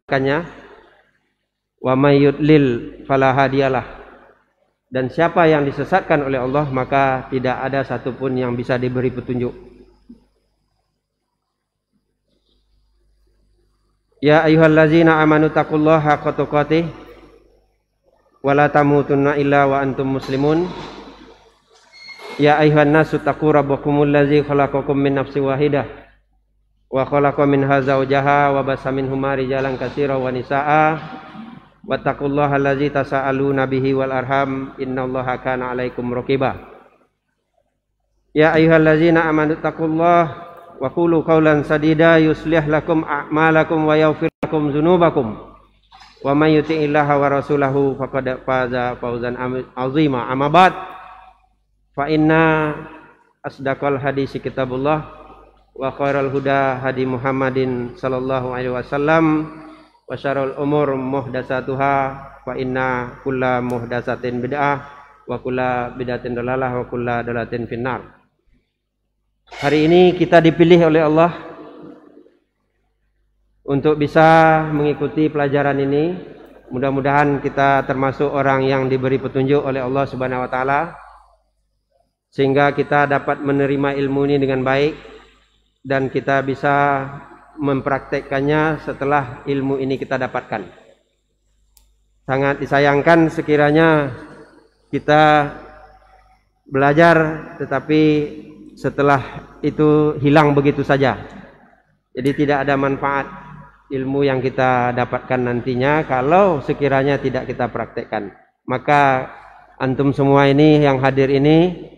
kannya, wa may yudlil fala hadiyalah. Dan siapa yang disesatkan oleh Allah maka tidak ada satupun yang bisa diberi petunjuk. Ya ayyuhallazina amanu taqullaha haqqa tuqatih wa la tamutunna illa wa antum muslimun. Ya ayyuhan nasu taqu rabbakumul ladzi khalaqakum min nafsin wahidah wa khalaqa minha zawjaha wa bassa minhuma rijalan katsiran wa nisaa'a wattaqullaha allazi tasaaluna bihi wal arham innallaha kana 'alaikum raqiba. Ya ayyuhallazina amanu taqullaha wa qulu qawlan sadida yuslih lakum a'malakum wa yaghfir lakum dzunubakum wa may yuti'illaha wa rasulahu faqad faza fawzan 'azima. Amma ba'd, fa inna asdaqal hadisi kitabullah wa khairal huda hadi Muhammadin sallallahu alaihi wasallam wa syarrul umur muhdatsatuha wa inna kulla muhdatsatin bid'ah wa kulla bid'atin dalalah wa kulla dalalatin finnar. Hari ini kita dipilih oleh Allah untuk bisa mengikuti pelajaran ini. Mudah-mudahan kita termasuk orang yang diberi petunjuk oleh Allah Subhanahu wa taala sehingga kita dapat menerima ilmu ini dengan baik dan kita bisa mempraktekkannya setelah ilmu ini kita dapatkan. Sangat disayangkan sekiranya kita belajar tetapi setelah itu hilang begitu saja. Jadi tidak ada manfaat ilmu yang kita dapatkan nantinya kalau sekiranya tidak kita praktekkan. Maka antum semua ini yang hadir ini,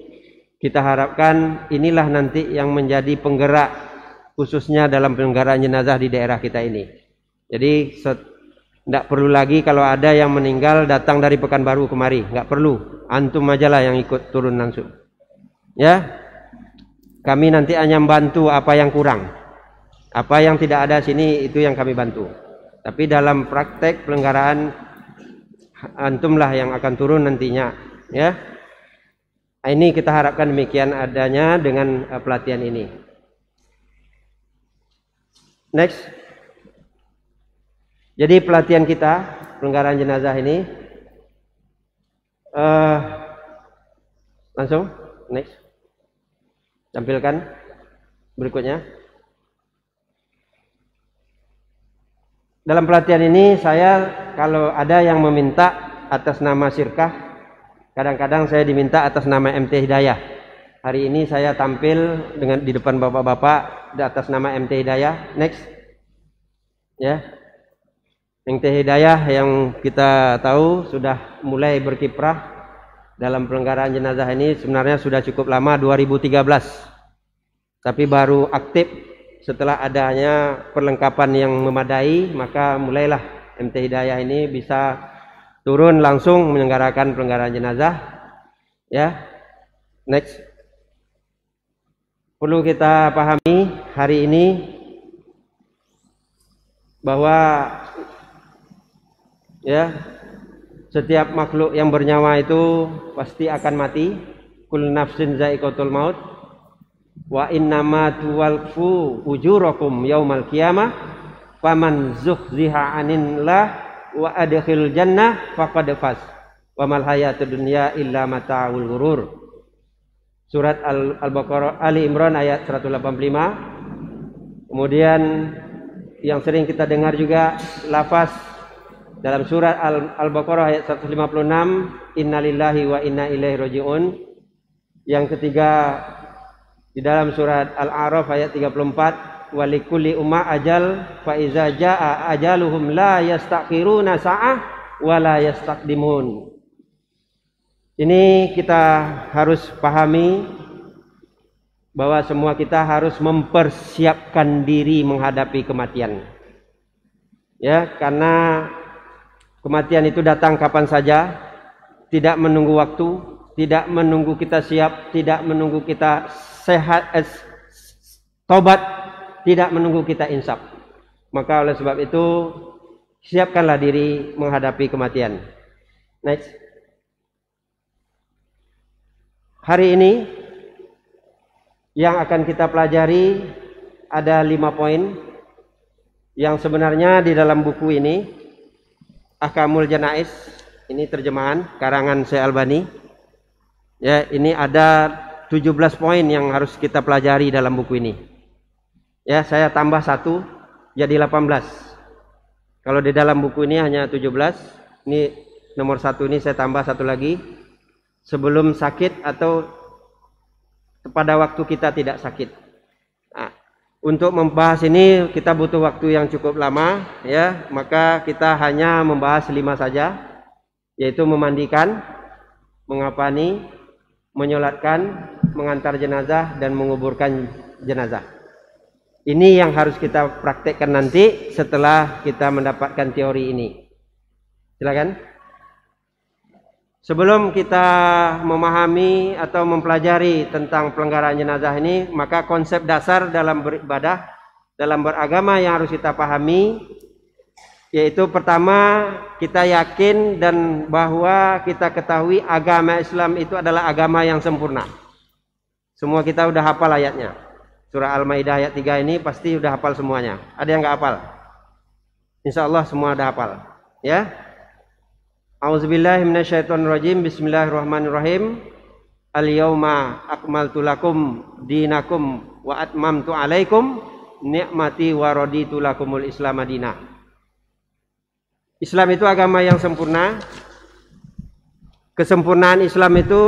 kita harapkan inilah nanti yang menjadi penggerak khususnya dalam penyelenggaraan jenazah di daerah kita ini. Jadi tidak perlu lagi kalau ada yang meninggal datang dari Pekanbaru kemari, nggak perlu. Antum aja lah yang ikut turun langsung. Ya, kami nanti hanya membantu apa yang kurang, apa yang tidak ada sini itu yang kami bantu. Tapi dalam praktek penyelenggaraan antumlah yang akan turun nantinya. Ya. Ini kita harapkan demikian adanya dengan pelatihan ini. Next. Jadi pelatihan kita penyelenggaraan jenazah ini langsung next. Tampilkan berikutnya. Dalam pelatihan ini saya kalau ada yang meminta atas nama syirkah, kadang-kadang saya diminta atas nama MT Hidayah. Hari ini saya tampil di depan bapak-bapak atas nama MT Hidayah. Next. Ya. MT Hidayah yang kita tahu sudah mulai berkiprah dalam penyelenggaraan jenazah ini sebenarnya sudah cukup lama, 2013. Tapi baru aktif setelah adanya perlengkapan yang memadai, maka mulailah MT Hidayah ini bisa turun langsung menyelenggarakan penyelenggaraan jenazah. Ya. Next. Perlu kita pahami hari ini bahwa ya setiap makhluk yang bernyawa itu pasti akan mati. Kullu nafsin za'iqatul maut wa innama tuwalfu ujurakum yaumal qiyamah faman zuhziha 'anillah wa adkhil jannah faqad faz wa mal hayatud dunya illa mata'ul ghurur. Surat Al-Baqarah Ali Imran ayat 185. Kemudian yang sering kita dengar juga lafaz dalam surat Al-Baqarah ayat 156, innalillahi wa inna ilaihi rajiun. Yang ketiga di dalam surat Al-A'raf ayat 34, walikulli umma ajal fa iza jaa ajaluhum la yastakhiruna sa'ah wa la yastaqdimun. Ini kita harus pahami bahwa semua kita harus mempersiapkan diri menghadapi kematian. Ya, karena kematian itu datang kapan saja, tidak menunggu waktu, tidak menunggu kita siap, tidak menunggu kita sehat, tobat, tidak menunggu kita insaf. Maka oleh sebab itu siapkanlah diri menghadapi kematian. Next. Hari ini yang akan kita pelajari ada 5 poin. Yang sebenarnya di dalam buku ini Ahkamul Janaiz, ini terjemahan karangan Syekh Albani. Ya, ini ada 17 poin yang harus kita pelajari dalam buku ini. Ya, saya tambah 1 jadi 18. Kalau di dalam buku ini hanya 17. Ini nomor 1 ini saya tambah 1 lagi. Sebelum sakit atau pada waktu kita tidak sakit. Nah, untuk membahas ini kita butuh waktu yang cukup lama, ya. Maka kita hanya membahas 5 saja, yaitu memandikan, mengapani, menyolatkan, mengantar jenazah, dan menguburkan jenazah. Ini yang harus kita praktekkan nanti setelah kita mendapatkan teori ini. Silakan. Sebelum kita memahami atau mempelajari tentang pelenggaraan jenazah ini, maka konsep dasar dalam beribadah, dalam beragama yang harus kita pahami, yaitu pertama, kita yakin dan bahwa kita ketahui agama Islam itu adalah agama yang sempurna. Semua kita udah hafal ayatnya. Surah Al-Maidah ayat 3 ini pasti udah hafal semuanya. Ada yang nggak hafal? Insya Allah semua udah hafal. Ya. A'udzubillahi minasyaitonirrajim. Bismillahirrahmanirrahim. Al-yauma akmaltu lakum dinakum wa atmamtu alaikum ni'mati wa raditu lakumul Islam madinah. Islam itu agama yang sempurna. Kesempurnaan Islam itu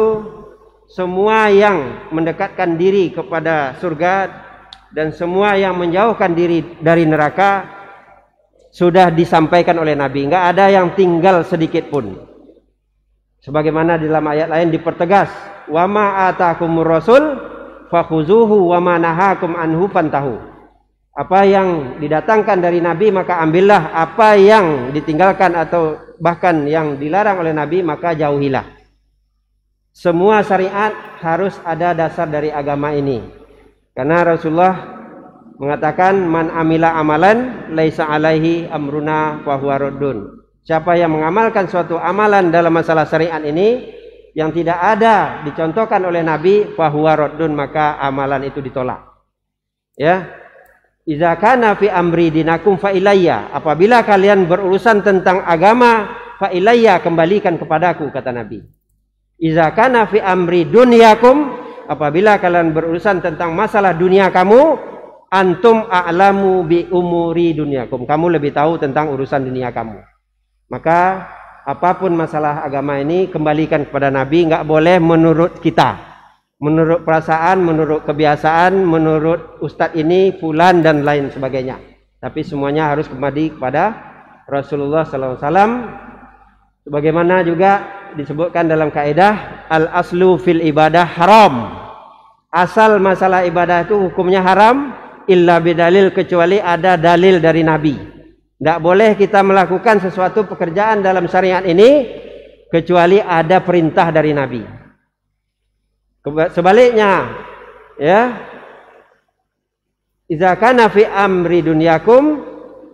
semua yang mendekatkan diri kepada surga dan semua yang menjauhkan diri dari neraka sudah disampaikan oleh Nabi. Enggak ada yang tinggal sedikit pun. Sebagaimana di dalam ayat lain dipertegas, wa ma atakumur rasul fakhuzuhu wa ma nahakum anhu fantahu. Apa yang didatangkan dari Nabi maka ambillah, apa yang ditinggalkan atau bahkan yang dilarang oleh Nabi maka jauhilah. Semua syariat harus ada dasar dari agama ini. Karena Rasulullah mengatakan man amila amalan laisa alaihi amruna fahuwa raddun. Siapa yang mengamalkan suatu amalan dalam masalah syariat ini yang tidak ada dicontohkan oleh Nabi fahuwa raddun, maka amalan itu ditolak. Ya. Idza kana fi amri dinakum fa ilayya. Apabila kalian berurusan tentang agama fa ilayya, kembalikan kepadaku, kata Nabi. Idza kana fi amri dunyakum, apabila kalian berurusan tentang masalah dunia kamu, antum a'lamu bi umuri dunyakum, kamu lebih tahu tentang urusan dunia kamu. Maka apapun masalah agama ini kembalikan kepada Nabi, enggak boleh menurut kita, menurut perasaan, menurut kebiasaan, menurut ustadz ini, fulan dan lain sebagainya. Tapi semuanya harus kembali kepada Rasulullah SAW. Sebagaimana juga disebutkan dalam kaidah al-aslu fil ibadah haram. Asal masalah ibadah itu hukumnya haram illa bidalil, kecuali ada dalil dari Nabi. Tidak boleh kita melakukan sesuatu pekerjaan dalam syariat ini kecuali ada perintah dari Nabi. Sebaliknya, ya, idza kana fi amri dunyakum,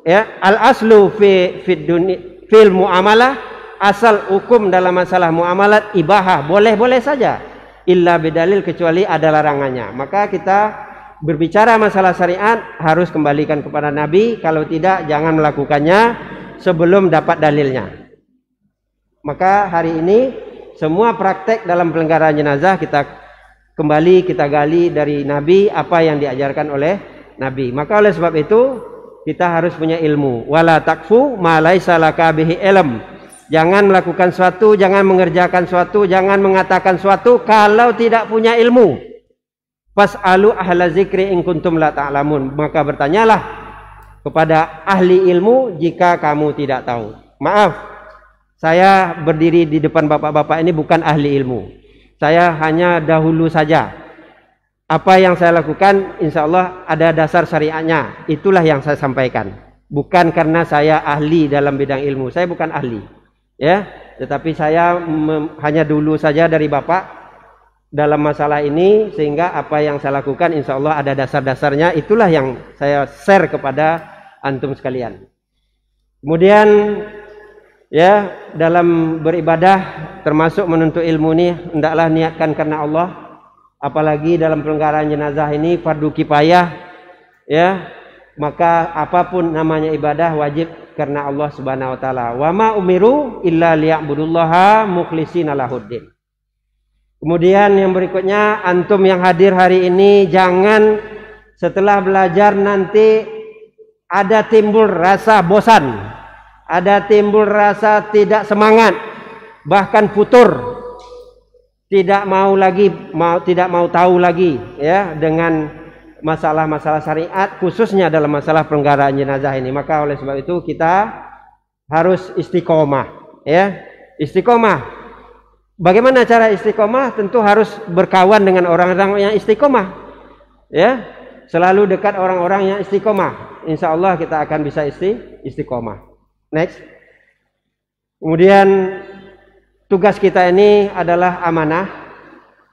ya, al aslu fil muamalah, asal hukum dalam masalah muamalat ibahah, boleh-boleh saja, illa bidalil, kecuali ada larangannya. Maka kita berbicara masalah syariat harus kembalikan kepada Nabi, kalau tidak jangan melakukannya sebelum dapat dalilnya. Maka hari ini semua praktek dalam pelenggaraan jenazah kita kembali, kita gali dari Nabi, apa yang diajarkan oleh Nabi. Maka oleh sebab itu kita harus punya ilmu. Wala takfu ma laisa laka bihi ilm. Jangan melakukan suatu, jangan mengerjakan suatu, jangan mengatakan suatu kalau tidak punya ilmu. Fas'alu ahla zikri in kuntum la ta'lamun. Maka bertanyalah kepada ahli ilmu jika kamu tidak tahu. Maaf, saya berdiri di depan bapak-bapak ini bukan ahli ilmu. Saya hanya dahulu saja. Apa yang saya lakukan insya Allah ada dasar syariatnya. Itulah yang saya sampaikan. Bukan karena saya ahli dalam bidang ilmu. Saya bukan ahli. Ya, tetapi saya hanya dulu saja dari bapak dalam masalah ini, sehingga apa yang saya lakukan insya Allah ada dasar-dasarnya. Itulah yang saya share kepada antum sekalian. Kemudian ya, dalam beribadah termasuk menuntut ilmu ini hendaklah niatkan karena Allah. Apalagi dalam pelenggaraan jenazah ini fardu kifayah, ya, maka apapun namanya ibadah wajib karena Allah Subhanahu wa taala. Wa ma umiru illa liya'budullaha mukhlishina lahuddin. Kemudian yang berikutnya, antum yang hadir hari ini jangan setelah belajar nanti ada timbul rasa bosan, ada timbul rasa tidak semangat, bahkan futur. Tidak mau lagi, tidak mau tahu lagi ya dengan masalah-masalah syariat, khususnya dalam masalah pelenggaraan jenazah ini. Maka oleh sebab itu kita harus istiqomah ya. Istiqomah. Bagaimana cara istiqomah? Tentu harus berkawan dengan orang-orang yang istiqomah ya. Selalu dekat orang-orang yang istiqomah. Insya Allah kita akan bisa istiqomah. Next. Kemudian tugas kita ini adalah amanah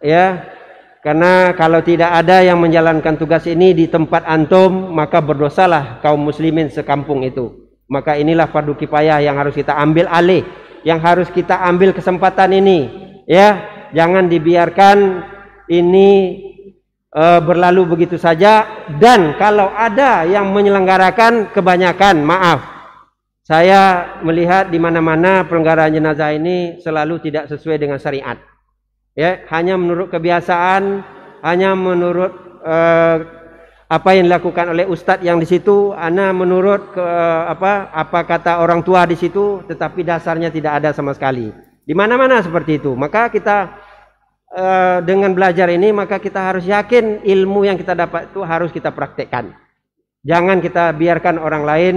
ya, karena kalau tidak ada yang menjalankan tugas ini di tempat antum, maka berdosalah kaum muslimin sekampung itu. Maka inilah fardu kifayah yang harus kita ambil alih, yang harus kita ambil kesempatan ini ya. Jangan dibiarkan ini berlalu begitu saja. Dan kalau ada yang menyelenggarakan, kebanyakan maaf, saya melihat di mana-mana pelenggaraan jenazah ini selalu tidak sesuai dengan syariat. Ya, hanya menurut kebiasaan, hanya menurut apa yang dilakukan oleh ustadz yang di situ, hanya menurut apa kata orang tua di situ, tetapi dasarnya tidak ada sama sekali. Di mana-mana seperti itu. Maka kita dengan belajar ini, maka kita harus yakin ilmu yang kita dapat itu harus kita praktekkan. Jangan kita biarkan orang lain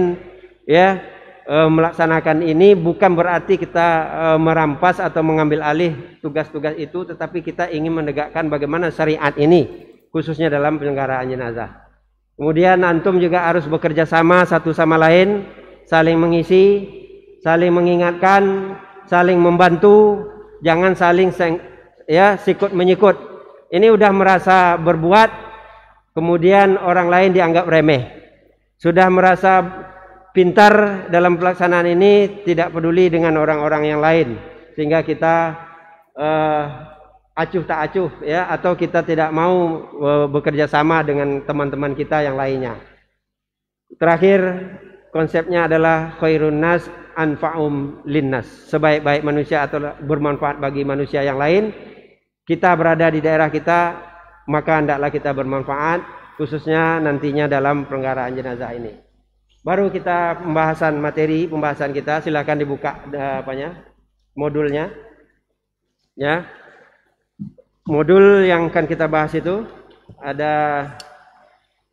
ya melaksanakan ini, bukan berarti kita merampas atau mengambil alih tugas-tugas itu, tetapi kita ingin menegakkan bagaimana syariat ini, khususnya dalam penyelenggaraan jenazah. Kemudian antum juga harus bekerja sama satu sama lain, saling mengisi, saling mengingatkan, saling membantu, jangan saling sikut menyikut. Ini udah merasa berbuat, kemudian orang lain dianggap remeh. Sudah merasa pintar dalam pelaksanaan ini, tidak peduli dengan orang-orang yang lain, sehingga kita acuh tak acuh ya, atau kita tidak mau bekerja sama dengan teman-teman kita yang lainnya. Terakhir, konsepnya adalah khairun nas anfa'um linnas, sebaik-baik manusia atau bermanfaat bagi manusia yang lain. Kita berada di daerah kita, maka hendaklah kita bermanfaat, khususnya nantinya dalam pelenggaraan jenazah ini. Baru kita pembahasan kita, silakan dibuka modulnya ya. Modul yang akan kita bahas itu ada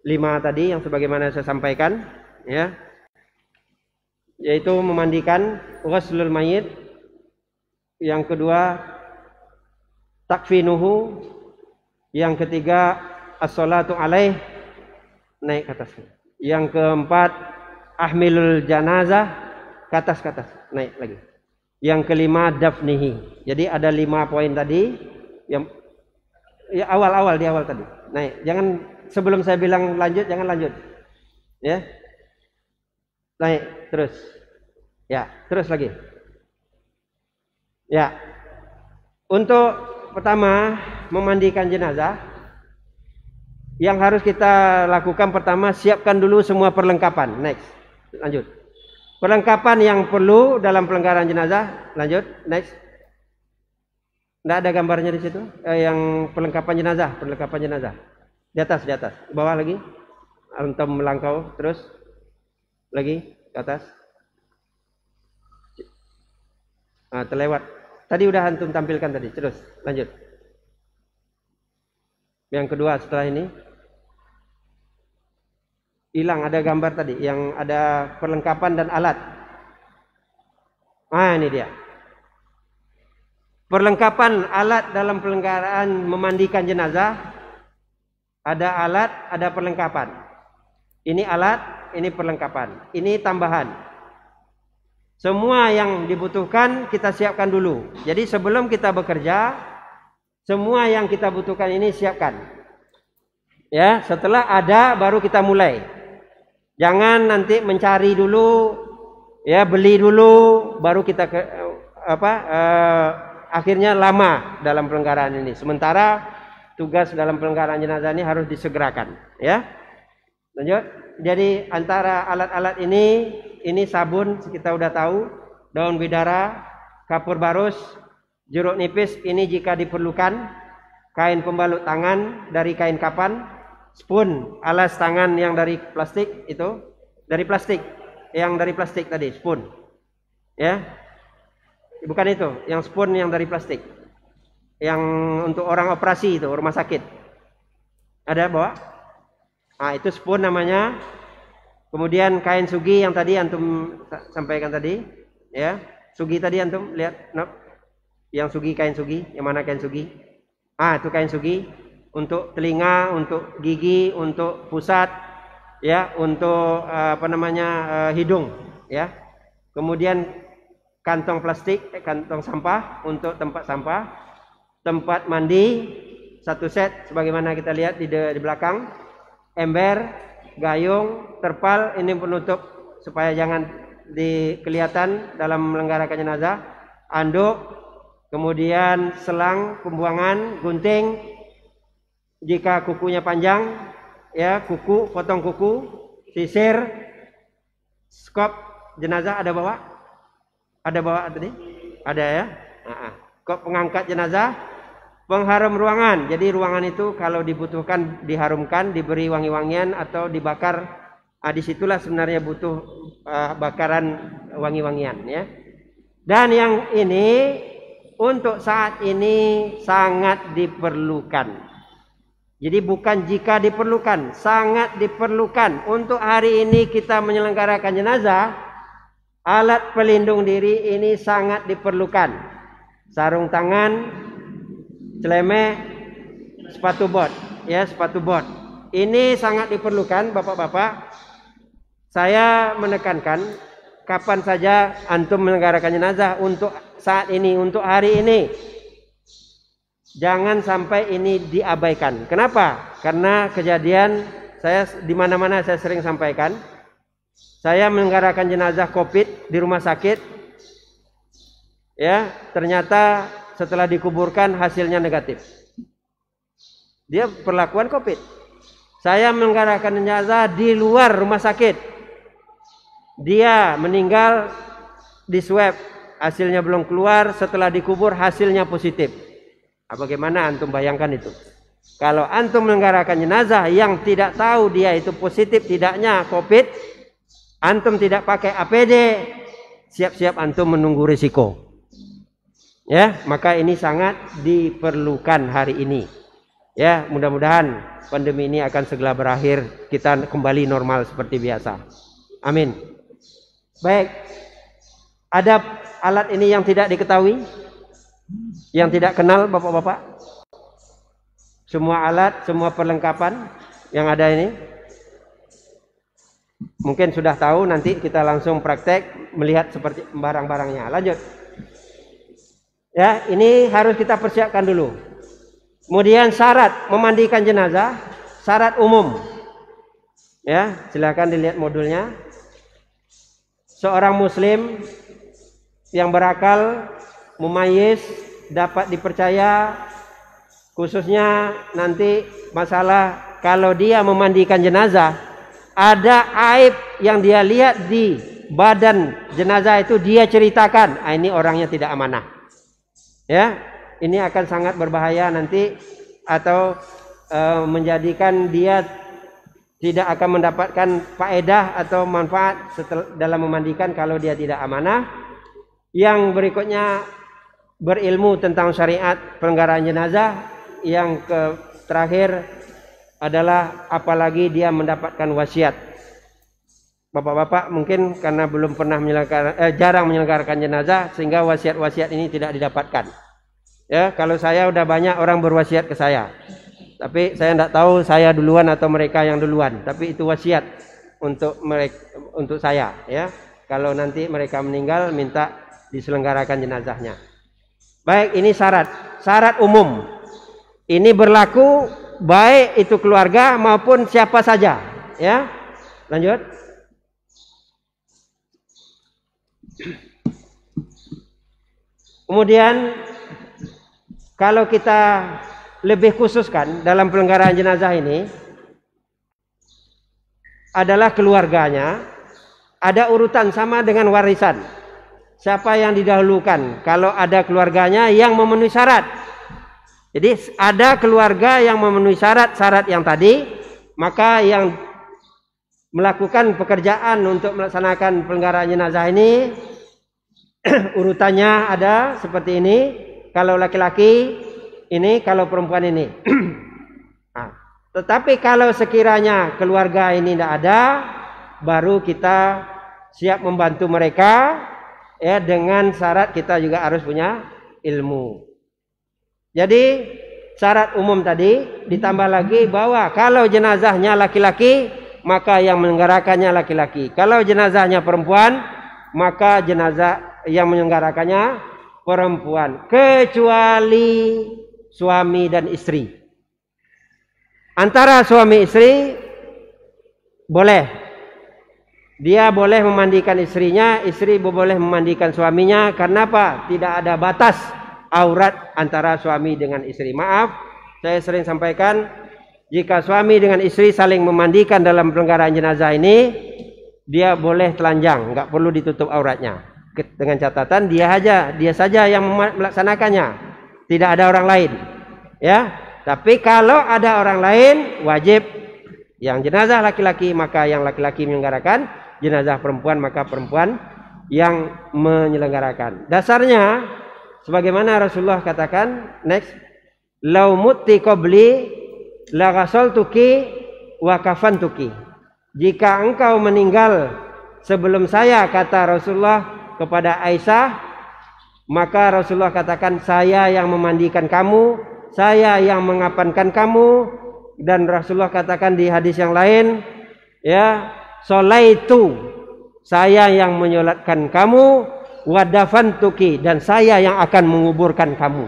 5 tadi yang sebagaimana saya sampaikan ya, yaitu memandikan, ghuslul mayit, yang kedua takfinuhu, yang ketiga as-salatu alaih, naik ke atas, yang keempat ahmilul janazah, ke atas, naik lagi. Yang kelima dafnihi. Jadi ada 5 poin tadi yang ya awal di awal tadi. Naik. Jangan sebelum saya bilang lanjut, jangan lanjut. Ya. Naik terus. Ya, terus lagi. Ya. Untuk pertama memandikan jenazah, yang harus kita lakukan pertama, siapkan dulu semua perlengkapan. Next. Lanjut. Perlengkapan yang perlu dalam pelenggaraan jenazah. Lanjut. Next. Tidak ada gambarnya di situ. Yang perlengkapan jenazah. Di atas. Bawah lagi. Antum melangkau terus. Lagi ke atas. Nah, terlewat. Tadi udah antum tampilkan tadi. Terus. Lanjut. Yang kedua setelah ini. Hilang, ada gambar tadi yang ada perlengkapan dan alat. Ah, ini dia. Perlengkapan alat dalam pelenggaraan memandikan jenazah. Ada alat, ada perlengkapan. Ini alat, ini perlengkapan. Ini tambahan. Semua yang dibutuhkan kita siapkan dulu. Jadi sebelum kita bekerja, semua yang kita butuhkan ini siapkan. Ya, setelah ada baru kita mulai. Jangan nanti mencari dulu, ya beli dulu, baru kita akhirnya lama dalam pelenggaraan ini. Sementara tugas dalam pelenggaraan jenazah ini harus disegerakan. Ya, lanjut. Jadi antara alat-alat ini sabun kita udah tahu, daun bidara, kapur barus, jeruk nipis ini jika diperlukan, kain pembalut tangan dari kain kapan, spoon, alas tangan yang dari plastik itu, dari plastik, yang dari plastik tadi, spoon, ya, bukan itu, yang spoon yang dari plastik, yang untuk orang operasi itu, rumah sakit, ada bawa? Nah itu spoon namanya. Kemudian kain sugi yang tadi antum sampaikan tadi, ya, sugi tadi antum lihat, no? Yang sugi, kain sugi, yang mana kain sugi? Ah itu kain sugi untuk telinga, untuk gigi, untuk pusat, ya, untuk hidung, ya. Kemudian kantong plastik, kantong sampah untuk tempat sampah, tempat mandi satu set sebagaimana kita lihat di belakang, ember, gayung, terpal ini penutup supaya jangan kelihatan dalam menyelenggarakan jenazah, anduk, kemudian selang pembuangan, gunting jika kukunya panjang, ya, kuku, potong kuku, sisir, skop jenazah ada bawa? Ada bawa tadi? Ada ya? Skop pengangkat jenazah, pengharum ruangan. Jadi ruangan itu kalau dibutuhkan diharumkan, diberi wangi-wangian atau dibakar. Disitulah sebenarnya butuh bakaran wangi-wangian, ya. Dan yang ini untuk saat ini sangat diperlukan. Jadi bukan jika diperlukan, sangat diperlukan. Untuk hari ini kita menyelenggarakan jenazah, alat pelindung diri ini sangat diperlukan. Sarung tangan, celemek, sepatu bot, ya, sepatu bot. Ini sangat diperlukan, bapak-bapak. Saya menekankan, kapan saja antum menyelenggarakan jenazah untuk saat ini, untuk hari ini, jangan sampai ini diabaikan. Kenapa? Karena kejadian saya di mana-mana saya sering sampaikan. Saya menyelenggarakan jenazah COVID di rumah sakit, ya, ternyata setelah dikuburkan hasilnya negatif. Dia perlakuan COVID. Saya menyelenggarakan jenazah di luar rumah sakit. Dia meninggal di swab, hasilnya belum keluar, setelah dikubur hasilnya positif. Bagaimana antum bayangkan itu? Kalau antum menyelenggarakan jenazah yang tidak tahu dia itu positif tidaknya COVID, antum tidak pakai APD, siap-siap antum menunggu risiko. Ya, maka ini sangat diperlukan hari ini. Ya, mudah-mudahan pandemi ini akan segera berakhir, kita kembali normal seperti biasa. Amin. Baik. Ada alat ini yang tidak diketahui? Yang tidak kenal bapak-bapak? Semua alat, semua perlengkapan yang ada ini? Mungkin sudah tahu, nanti kita langsung praktek melihat seperti barang-barangnya. Lanjut. Ya, ini harus kita persiapkan dulu. Kemudian syarat memandikan jenazah, syarat umum. Ya, silakan dilihat modulnya. Seorang muslim yang berakal, mumayyiz, dapat dipercaya, khususnya nanti masalah kalau dia memandikan jenazah, ada aib yang dia lihat di badan jenazah itu dia ceritakan, ini orangnya tidak amanah. Ya, ini akan sangat berbahaya nanti, atau menjadikan dia tidak akan mendapatkan faedah atau manfaat dalam memandikan kalau dia tidak amanah. Yang berikutnya berilmu tentang syariat penyelenggaraan jenazah. Yang terakhir adalah apalagi dia mendapatkan wasiat. Bapak-bapak mungkin karena belum pernah jarang menyelenggarakan jenazah sehingga wasiat-wasiat ini tidak didapatkan. Ya, kalau saya udah banyak orang berwasiat ke saya. Tapi saya tidak tahu saya duluan atau mereka yang duluan. Tapi itu wasiat untuk mereka, untuk saya. Ya, kalau nanti mereka meninggal minta diselenggarakan jenazahnya. Baik, ini syarat umum. Ini berlaku baik itu keluarga maupun siapa saja. Ya, lanjut. Kemudian kalau kita lebih khususkan dalam penyelenggaraan jenazah ini, adalah keluarganya. Ada urutan sama dengan warisan. Siapa yang didahulukan? Kalau ada keluarganya yang memenuhi syarat. Jadi ada keluarga yang memenuhi syarat-syarat yang tadi, maka yang melakukan pekerjaan untuk melaksanakan pelenggaraan jenazah ini urutannya ada seperti ini. Kalau laki-laki ini, kalau perempuan ini. Nah, tetapi kalau sekiranya keluarga ini tidak ada, baru kita siap membantu mereka, ya, dengan syarat kita juga harus punya ilmu. Jadi syarat umum tadi ditambah lagi bahwa kalau jenazahnya laki-laki, maka yang menyelenggarakannya laki-laki. Kalau jenazahnya perempuan, maka jenazah yang menyelenggarakannya perempuan, kecuali suami dan istri. Antara suami istri boleh, dia boleh memandikan istrinya, istri boleh memandikan suaminya. Kenapa? Tidak ada batas aurat antara suami dengan istri. Maaf, saya sering sampaikan, jika suami dengan istri saling memandikan dalam pelenggaraan jenazah ini, dia boleh telanjang, nggak perlu ditutup auratnya. Dengan catatan dia saja yang melaksanakannya, tidak ada orang lain. Ya, tapi kalau ada orang lain, wajib yang jenazah laki-laki, maka yang laki-laki menyelenggarakan, jenazah perempuan maka perempuan yang menyelenggarakan. Dasarnya sebagaimana Rasulullah katakan, next, lau mutti qabli la ghasaltuki wa kafantuki. Jika engkau meninggal sebelum saya, kata Rasulullah kepada Aisyah, maka Rasulullah katakan, saya yang memandikan kamu, saya yang mengapankan kamu. Dan Rasulullah katakan di hadis yang lain, ya, sholaitu, saya yang menyolatkan kamu, wadafantuki, dan saya yang akan menguburkan kamu.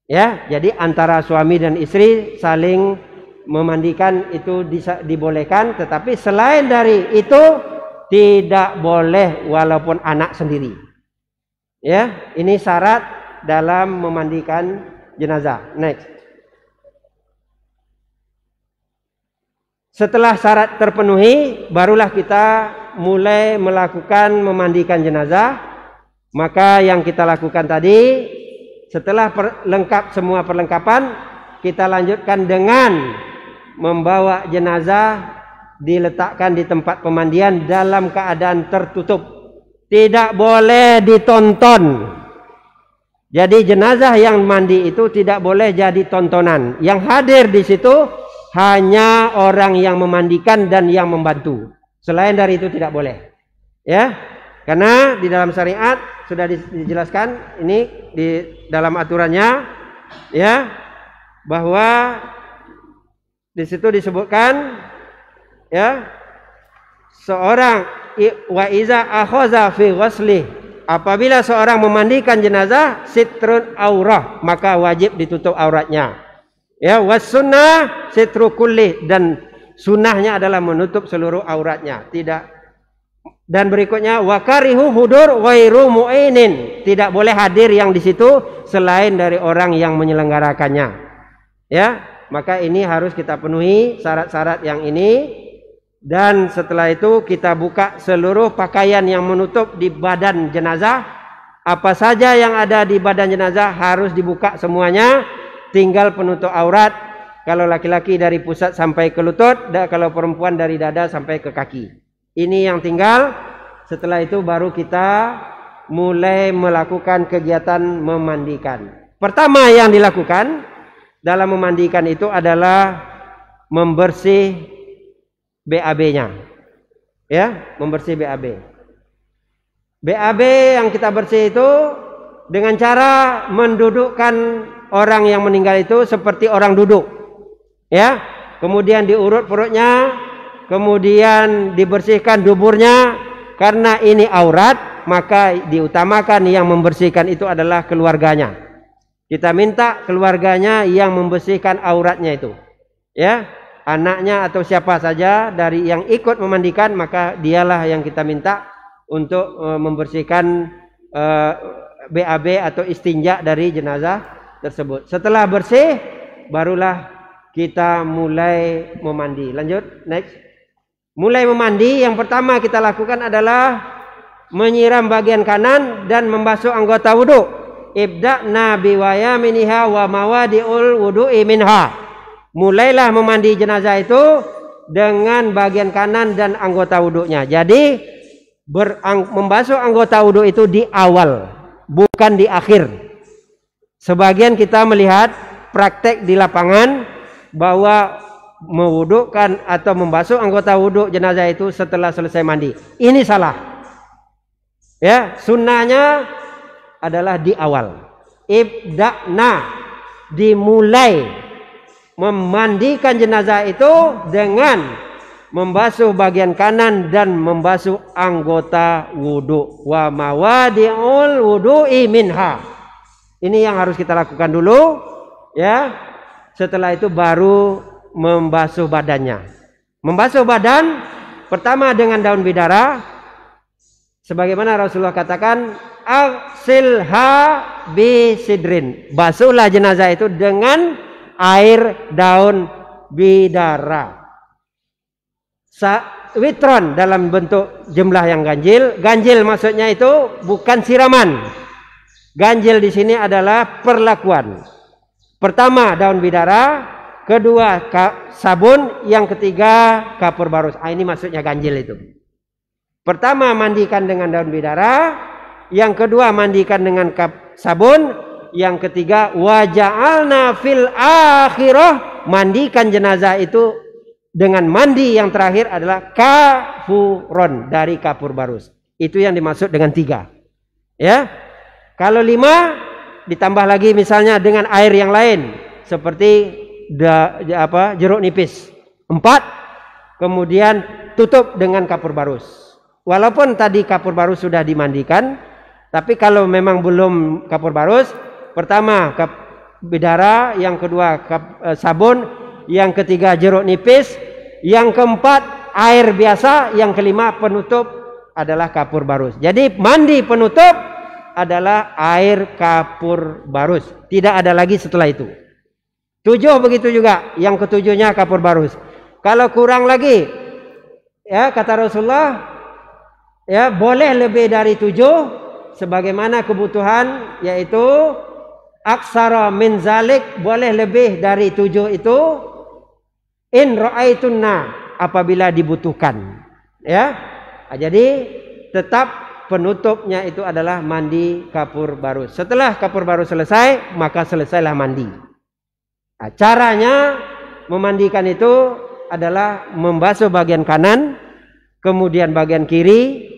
Ya, jadi antara suami dan istri saling memandikan itu dibolehkan, tetapi selain dari itu tidak boleh walaupun anak sendiri. Ya, ini syarat dalam memandikan jenazah. Next. Setelah syarat terpenuhi, barulah kita mulai melakukan memandikan jenazah. Maka yang kita lakukan tadi, setelah lengkap semua perlengkapan, kita lanjutkan dengan membawa jenazah diletakkan di tempat pemandian dalam keadaan tertutup. Tidak boleh ditonton. Jadi jenazah yang mandi itu tidak boleh jadi tontonan. Yang hadir di situ hanya orang yang memandikan dan yang membantu. Selain dari itu tidak boleh. Ya, karena di dalam syariat sudah dijelaskan ini di dalam aturannya, ya, bahwa di situ disebutkan, ya, seorang wa iza akhaza fi ghusli, apabila seorang memandikan jenazah, sitrun aurah, maka wajib ditutup auratnya. Ya, was sunnah sitru kulli, dan sunnahnya adalah menutup seluruh auratnya. Tidak. Dan berikutnya wakarihu hudur wairu mu'inin, tidak boleh hadir yang di situ selain dari orang yang menyelenggarakannya. Ya, maka ini harus kita penuhi syarat-syarat yang ini. Dan setelah itu kita buka seluruh pakaian yang menutup di badan jenazah. Apa saja yang ada di badan jenazah harus dibuka semuanya. Tinggal penutup aurat. Kalau laki-laki dari pusat sampai ke lutut, dan kalau perempuan dari dada sampai ke kaki. Ini yang tinggal. Setelah itu baru kita mulai melakukan kegiatan memandikan. Pertama yang dilakukan dalam memandikan itu adalah membersih BAB-nya. Ya, membersih BAB. BAB yang kita bersih itu dengan cara mendudukkan orang yang meninggal itu seperti orang duduk. Ya, kemudian diurut perutnya, kemudian dibersihkan duburnya. Karena ini aurat, maka diutamakan yang membersihkan itu adalah keluarganya. Kita minta keluarganya yang membersihkan auratnya itu. Ya, anaknya atau siapa saja dari yang ikut memandikan, maka dialah yang kita minta untuk membersihkan BAB atau istinja dari jenazah tersebut. Setelah bersih, barulah kita mulai memandi. Lanjut, next. Mulai memandi, yang pertama kita lakukan adalah menyiram bagian kanan dan membasuh anggota wudhu. Ibda'na biwayaminiha wa mawadi'ul wudu'i minha. Mulailah memandi jenazah itu dengan bagian kanan dan anggota wudhunya. Jadi membasuh anggota wudhu itu di awal, bukan di akhir. Sebagian kita melihat praktek di lapangan bahwa mewudukkan atau membasuh anggota wudhu jenazah itu setelah selesai mandi. Ini salah. Ya, sunnahnya adalah di awal. Ibda'na, dimulai memandikan jenazah itu dengan membasuh bagian kanan dan membasuh anggota wudhu. Wa mawadi'ul wudu'i minha. Ini yang harus kita lakukan dulu, ya. Setelah itu baru membasuh badannya. Membasuh badan pertama dengan daun bidara, sebagaimana Rasulullah katakan, "Aghsilha bisidrin." Basuhlah jenazah itu dengan air daun bidara. Witron dalam bentuk jumlah yang ganjil. Ganjil maksudnya itu bukan siraman. Ganjil di sini adalah perlakuan. Pertama daun bidara, kedua sabun, yang ketiga kapur barus. Ini maksudnya ganjil itu. Pertama mandikan dengan daun bidara, yang kedua mandikan dengan sabun, yang ketiga waja'alna fil akhirah, mandikan jenazah itu dengan mandi yang terakhir adalah kafuron, dari kapur barus. Itu yang dimaksud dengan 3. Ya. Kalau 5 ditambah lagi misalnya dengan air yang lain seperti jeruk nipis. 4, kemudian tutup dengan kapur barus. Walaupun tadi kapur barus sudah dimandikan, tapi kalau memang belum kapur barus, pertama bidara, yang kedua sabun, yang ketiga jeruk nipis, yang keempat air biasa, yang kelima penutup adalah kapur barus. Jadi mandi penutup adalah air kapur barus. Tidak ada lagi setelah itu. 7 begitu juga, yang ketujuhnya kapur barus. Kalau kurang lagi, ya kata Rasulullah, ya boleh lebih dari 7, sebagaimana kebutuhan, yaitu aksara min zalik, boleh lebih dari 7 itu, in ra'aitunna, apabila dibutuhkan. Ya, jadi tetap penutupnya itu adalah mandi kapur barus. Setelah kapur barus selesai, maka selesailah mandi. Nah, caranya memandikan itu adalah membasuh bagian kanan, kemudian bagian kiri,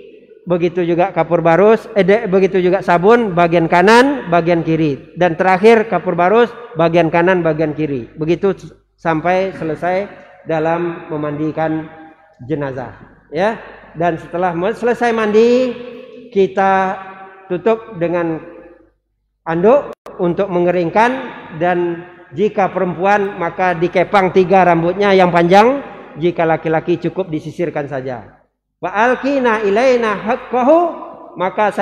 begitu juga kapur barus, begitu juga sabun bagian kanan, bagian kiri, dan terakhir kapur barus bagian kanan, bagian kiri. Begitu sampai selesai dalam memandikan jenazah. Ya, dan setelah selesai mandi, kita tutup dengan anduk untuk mengeringkan, dan jika perempuan maka dikepang 3 rambutnya yang panjang, jika laki-laki cukup disisirkan saja. Wa alqina ilaina haqqahu, maka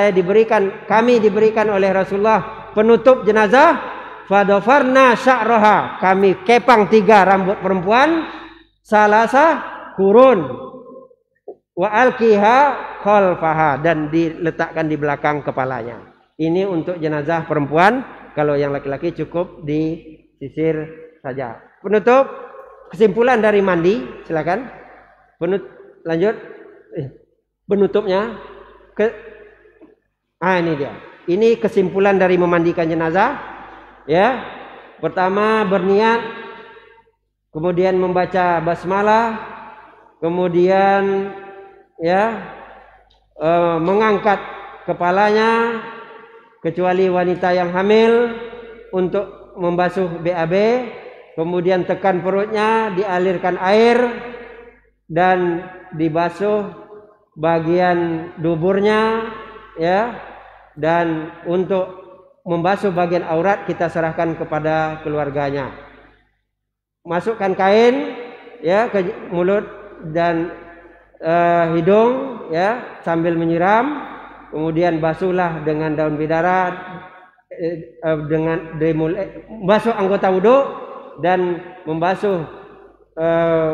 kami diberikan oleh Rasulullah penutup jenazah, fadofarna sya'roha, kami kepang 3 rambut perempuan, salasa kurun, wa alqiha khalfaha, dan diletakkan di belakang kepalanya. Ini untuk jenazah perempuan. Kalau yang laki-laki cukup disisir saja. Penutup, kesimpulan dari mandi, silakan. Lanjut. Penutupnya ini dia. Ini kesimpulan dari memandikan jenazah. Ya. Pertama berniat, kemudian membaca basmalah, kemudian mengangkat kepalanya, kecuali wanita yang hamil, untuk membasuh BAB, kemudian tekan perutnya, dialirkan air dan dibasuh bagian duburnya, ya. Dan untuk membasuh bagian aurat kita serahkan kepada keluarganya. Masukkan kain, ya, ke mulut dan hidung, ya, sambil menyiram. Kemudian basuhlah dengan daun bidara, basuh anggota wudhu dan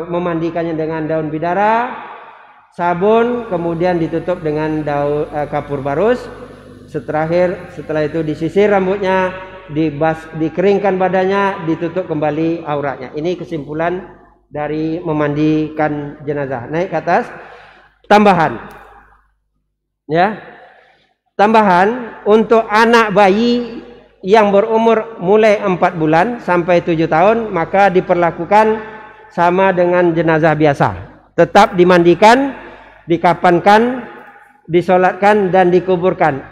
memandikannya dengan daun bidara. sabun, kemudian ditutup dengan daun kapur barus. Setelah itu disisir rambutnya, dikeringkan badannya, ditutup kembali auratnya. Ini kesimpulan dari memandikan jenazah. Naik ke atas. Tambahan, ya, tambahan untuk anak bayi yang berumur mulai 4 bulan sampai 7 tahun, maka diperlakukan sama dengan jenazah biasa. Tetap dimandikan, dikafankan, disolatkan dan dikuburkan.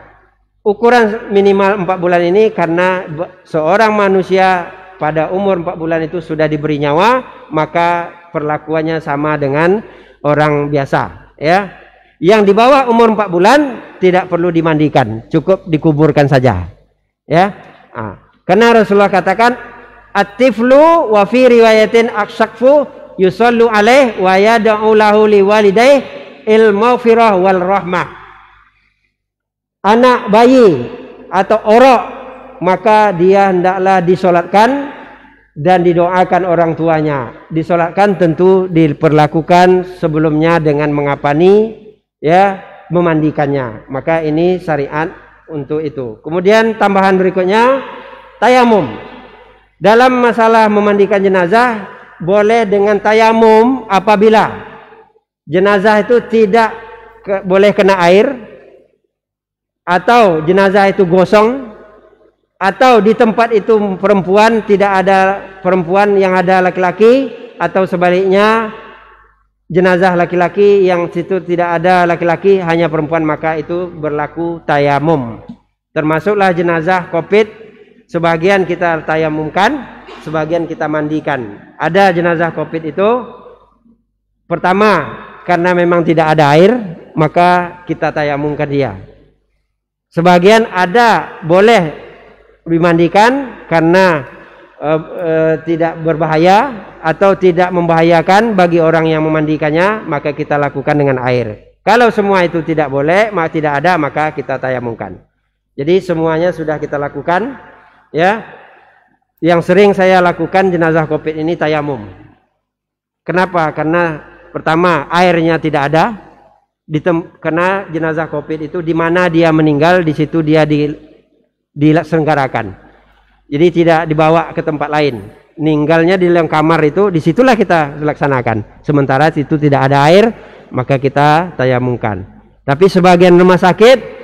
Ukuran minimal 4 bulan ini karena seorang manusia pada umur 4 bulan itu sudah diberi nyawa, maka perlakuannya sama dengan orang biasa, ya. Yang di bawah umur 4 bulan tidak perlu dimandikan, cukup dikuburkan saja, ya. Karena Rasulullah katakan at-tiflu wa fi riwayatin aksakfu yusallu alaih wa yad'u lahu liwalidayh il maghfirah wal rahmah. Anak bayi atau orok, maka dia hendaklah disolatkan dan didoakan orang tuanya. Disolatkan tentu diperlakukan sebelumnya dengan mengapani, ya, memandikannya. Maka ini syariat untuk itu. Kemudian tambahan berikutnya, tayamum. Dalam masalah memandikan jenazah boleh dengan tayamum apabila jenazah itu tidak boleh kena air, atau jenazah itu gosong, atau di tempat itu perempuan tidak ada perempuan yang ada laki-laki, atau sebaliknya jenazah laki-laki yang situ tidak ada laki-laki hanya perempuan, maka itu berlaku tayamum. Termasuklah jenazah Covid, sebagian kita tayamumkan, sebagian kita mandikan. Ada jenazah Covid itu pertama karena memang tidak ada air, maka kita tayamumkan dia. Sebagian ada boleh dimandikan karena tidak berbahaya atau tidak membahayakan bagi orang yang memandikannya, maka kita lakukan dengan air. Kalau semua itu tidak boleh, maka tidak ada, maka kita tayamumkan. Jadi semuanya sudah kita lakukan, ya. Yang sering saya lakukan jenazah Covid ini tayamum. Kenapa? Karena pertama airnya tidak ada. Karena jenazah Covid itu di mana dia meninggal, di situ dia diselenggarakan. Jadi tidak dibawa ke tempat lain. Meninggalnya di dalam kamar itu, disitulah kita laksanakan. Sementara situ tidak ada air, maka kita tayamumkan. Tapi sebagian rumah sakit,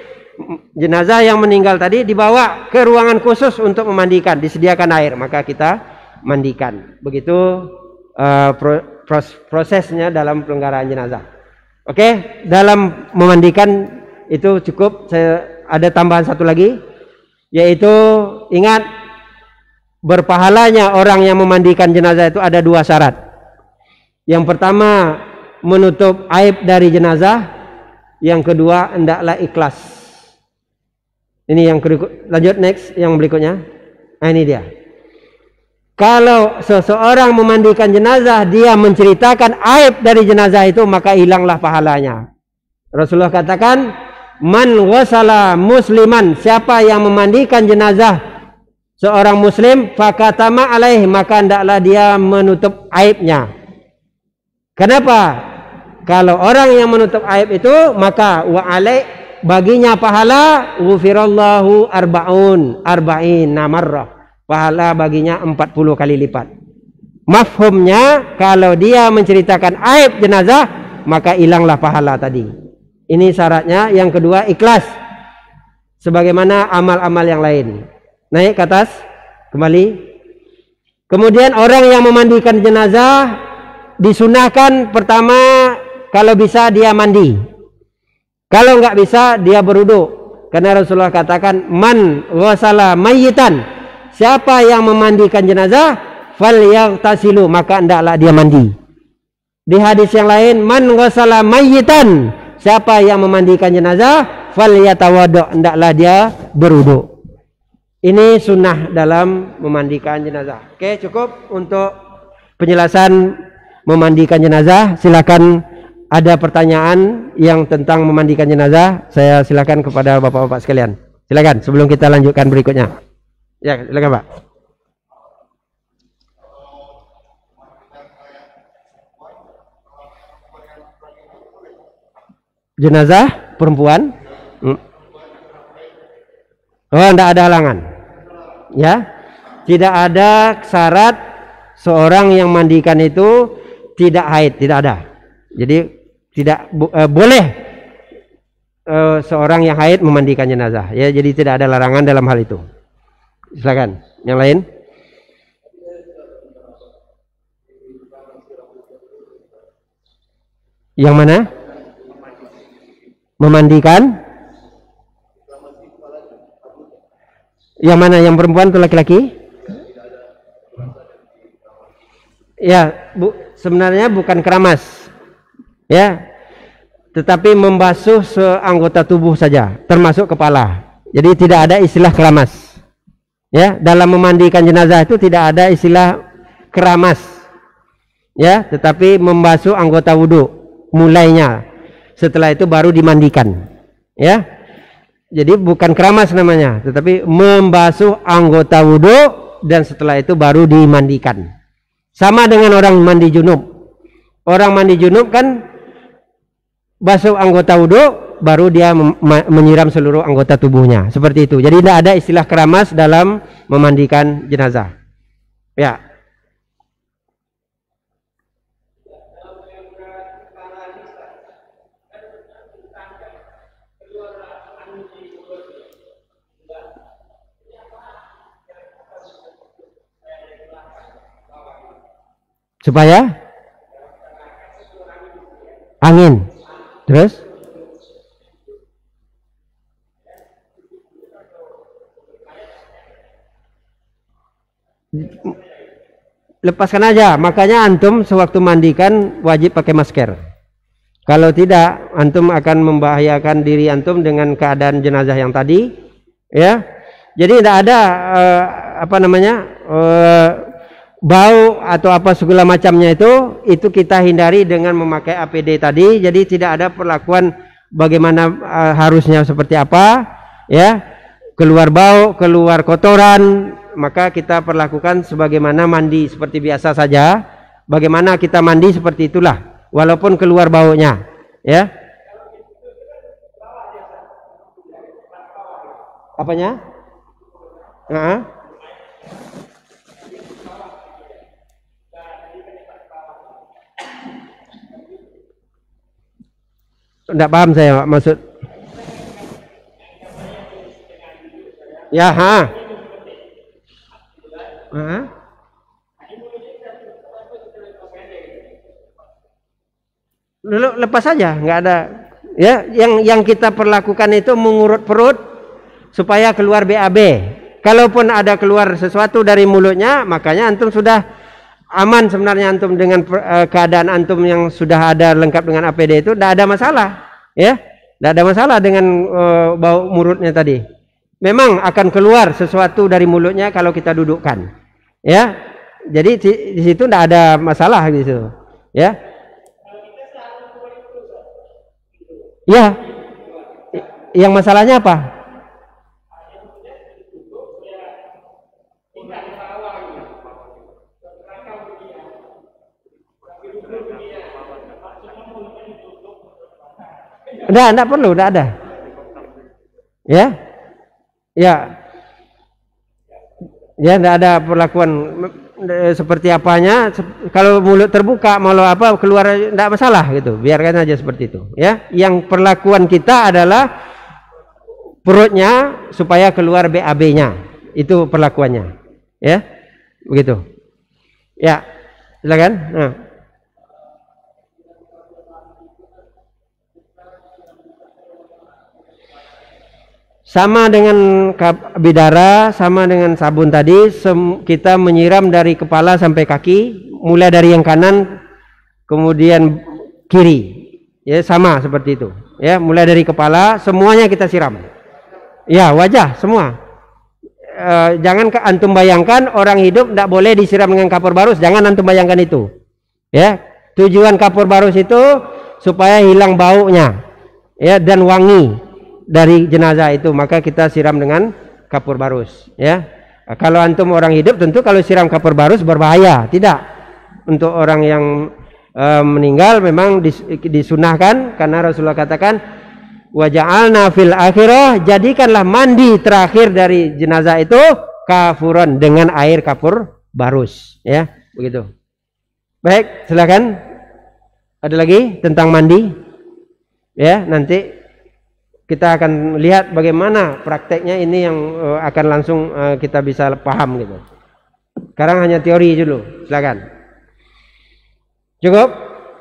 jenazah yang meninggal tadi dibawa ke ruangan khusus untuk memandikan, disediakan air, maka kita mandikan. Begitu prosesnya dalam pelenggaraan jenazah. Oke, dalam memandikan itu cukup. Saya ada tambahan satu lagi, yaitu ingat, berpahalanya orang yang memandikan jenazah itu ada 2 syarat. Yang pertama, menutup aib dari jenazah. Yang kedua, hendaklah ikhlas. Ini yang lanjut next, yang berikutnya. Nah, ini dia. Kalau seseorang memandikan jenazah, dia menceritakan aib dari jenazah itu, maka hilanglah pahalanya. Rasulullah katakan, man wasala musliman, siapa yang memandikan jenazah seorang muslim, fakatama alaih, maka hendaklah dia menutup aibnya. Kenapa? Kalau orang yang menutup aib itu, maka wa alaih, baginya pahala ghufirallahu arba'in marrah. Pahala baginya 40 kali lipat. Mafhumnya, kalau dia menceritakan aib jenazah, maka hilanglah pahala tadi. Ini syaratnya. Yang kedua, ikhlas, sebagaimana amal-amal yang lain. Naik ke atas kembali. Kemudian orang yang memandikan jenazah disunahkan pertama, kalau bisa dia mandi. Kalau enggak bisa, dia berwudu. Karena Rasulullah katakan, man wasala mayyitan, siapa yang memandikan jenazah, falyaghtasilu, maka hendaklah dia mandi. Di hadis yang lain, man wasala mayyitan, siapa yang memandikan jenazah, falyatawaddo, hendaklah dia berwudu. Ini sunnah dalam memandikan jenazah. Oke, cukup untuk penjelasan memandikan jenazah. Silakan, ada pertanyaan yang tentang memandikan jenazah, saya silakan kepada bapak-bapak sekalian. Silakan sebelum kita lanjutkan berikutnya. Ya, silakan Pak. jenazah perempuan. Oh, tidak ada halangan. Ya, tidak ada syarat seorang yang mandikan itu tidak haid, tidak ada. Jadi tidak boleh seorang yang haid memandikan jenazah. Ya, jadi tidak ada larangan dalam hal itu. Silakan. Yang lain? Yang mana? Memandikan? Yang mana? Yang perempuan atau laki-laki? Ya, sebenarnya bukan keramas. Ya. Tetapi membasuh seanggota tubuh saja, termasuk kepala. Jadi tidak ada istilah keramas. Ya, dalam memandikan jenazah itu tidak ada istilah keramas. Ya, tetapi membasuh anggota wudhu mulainya. Setelah itu baru dimandikan. Ya. Jadi bukan keramas namanya, tetapi membasuh anggota wudhu dan setelah itu baru dimandikan. Sama dengan orang mandi junub. Orang mandi junub kan basuh anggota wudhu baru dia menyiram seluruh anggota tubuhnya. Seperti itu. Jadi tidak ada istilah keramas dalam memandikan jenazah. Ya. Supaya angin. Terus lepaskan aja. Makanya antum sewaktu mandikan wajib pakai masker. Kalau tidak, antum akan membahayakan diri antum dengan keadaan jenazah yang tadi. Ya, jadi tidak ada bau atau apa segala macamnya itu kita hindari dengan memakai APD tadi. Jadi tidak ada perlakuan bagaimana harusnya seperti apa, ya, keluar bau, keluar kotoran, maka kita perlakukan sebagaimana mandi seperti biasa saja. Bagaimana kita mandi seperti itulah, walaupun keluar baunya, ya. Apanya? Tidak paham saya maksud. Ya, Dulu lepas saja, nggak ada. Ya, yang kita perlakukan itu mengurut perut supaya keluar BAB. Kalaupun ada keluar sesuatu dari mulutnya, makanya antum sudah aman sebenarnya antum dengan keadaan antum yang sudah ada lengkap dengan APD itu, tidak ada masalah, ya, tidak ada masalah dengan bau mulutnya tadi. Memang akan keluar sesuatu dari mulutnya kalau kita dudukkan, ya. Jadi di situ tidak ada masalah gitu, ya. Ya, yang masalahnya apa? Enggak perlu, enggak ada. Ya. Ya. Ya, enggak ada perlakuan seperti apanya. Kalau mulut terbuka, mau apa keluar enggak masalah gitu. Biarkan aja seperti itu, ya. Yang perlakuan kita adalah perutnya supaya keluar BAB-nya. Itu perlakuannya. Ya. Begitu. Ya. Silakan. Nah. Sama dengan bidara, sama dengan sabun tadi, kita menyiram dari kepala sampai kaki, mulai dari yang kanan kemudian kiri. Ya, sama seperti itu. Ya, mulai dari kepala semuanya kita siram. Ya, wajah semua. Jangan antum bayangkan orang hidup tidak boleh disiram dengan kapur barus, jangan antum bayangkan itu. Ya, tujuan kapur barus itu supaya hilang baunya, ya, dan wangi dari jenazah itu, maka kita siram dengan kapur barus, ya. Kalau antum orang hidup tentu kalau siram kapur barus berbahaya, tidak. Untuk orang yang meninggal memang disunahkan, karena Rasulullah katakan waja'alna fil akhirah, jadikanlah mandi terakhir dari jenazah itu kafuran, dengan air kafur barus, ya begitu. Baik, silakan. Ada lagi tentang mandi, ya nanti kita akan lihat bagaimana prakteknya, ini yang akan langsung kita bisa paham gitu. Sekarang hanya teori dulu, silakan. Cukup?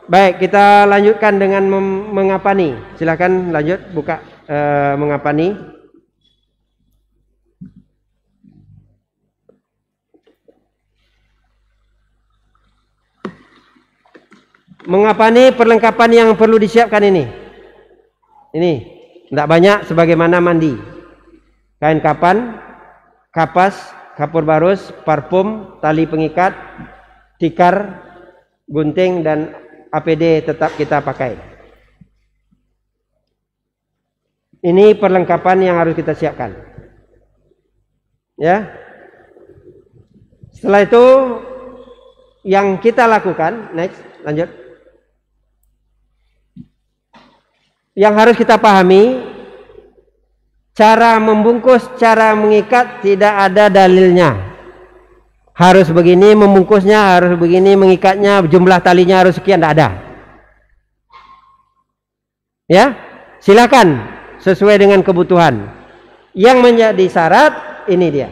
Baik, kita lanjutkan dengan mengapani. Silakan lanjut, buka mengapani. Mengapani perlengkapan yang perlu disiapkan ini. Ini tidak banyak sebagaimana mandi. Kain kapan, kapas, kapur barus, parfum, tali pengikat, tikar, gunting, dan APD tetap kita pakai. Ini perlengkapan yang harus kita siapkan. Ya. Setelah itu yang kita lakukan, next, lanjut. Yang harus kita pahami, cara membungkus, cara mengikat tidak ada dalilnya. Harus begini membungkusnya, harus begini mengikatnya, jumlah talinya harus sekian, tidak ada. Ya, silakan sesuai dengan kebutuhan. Yang menjadi syarat ini dia.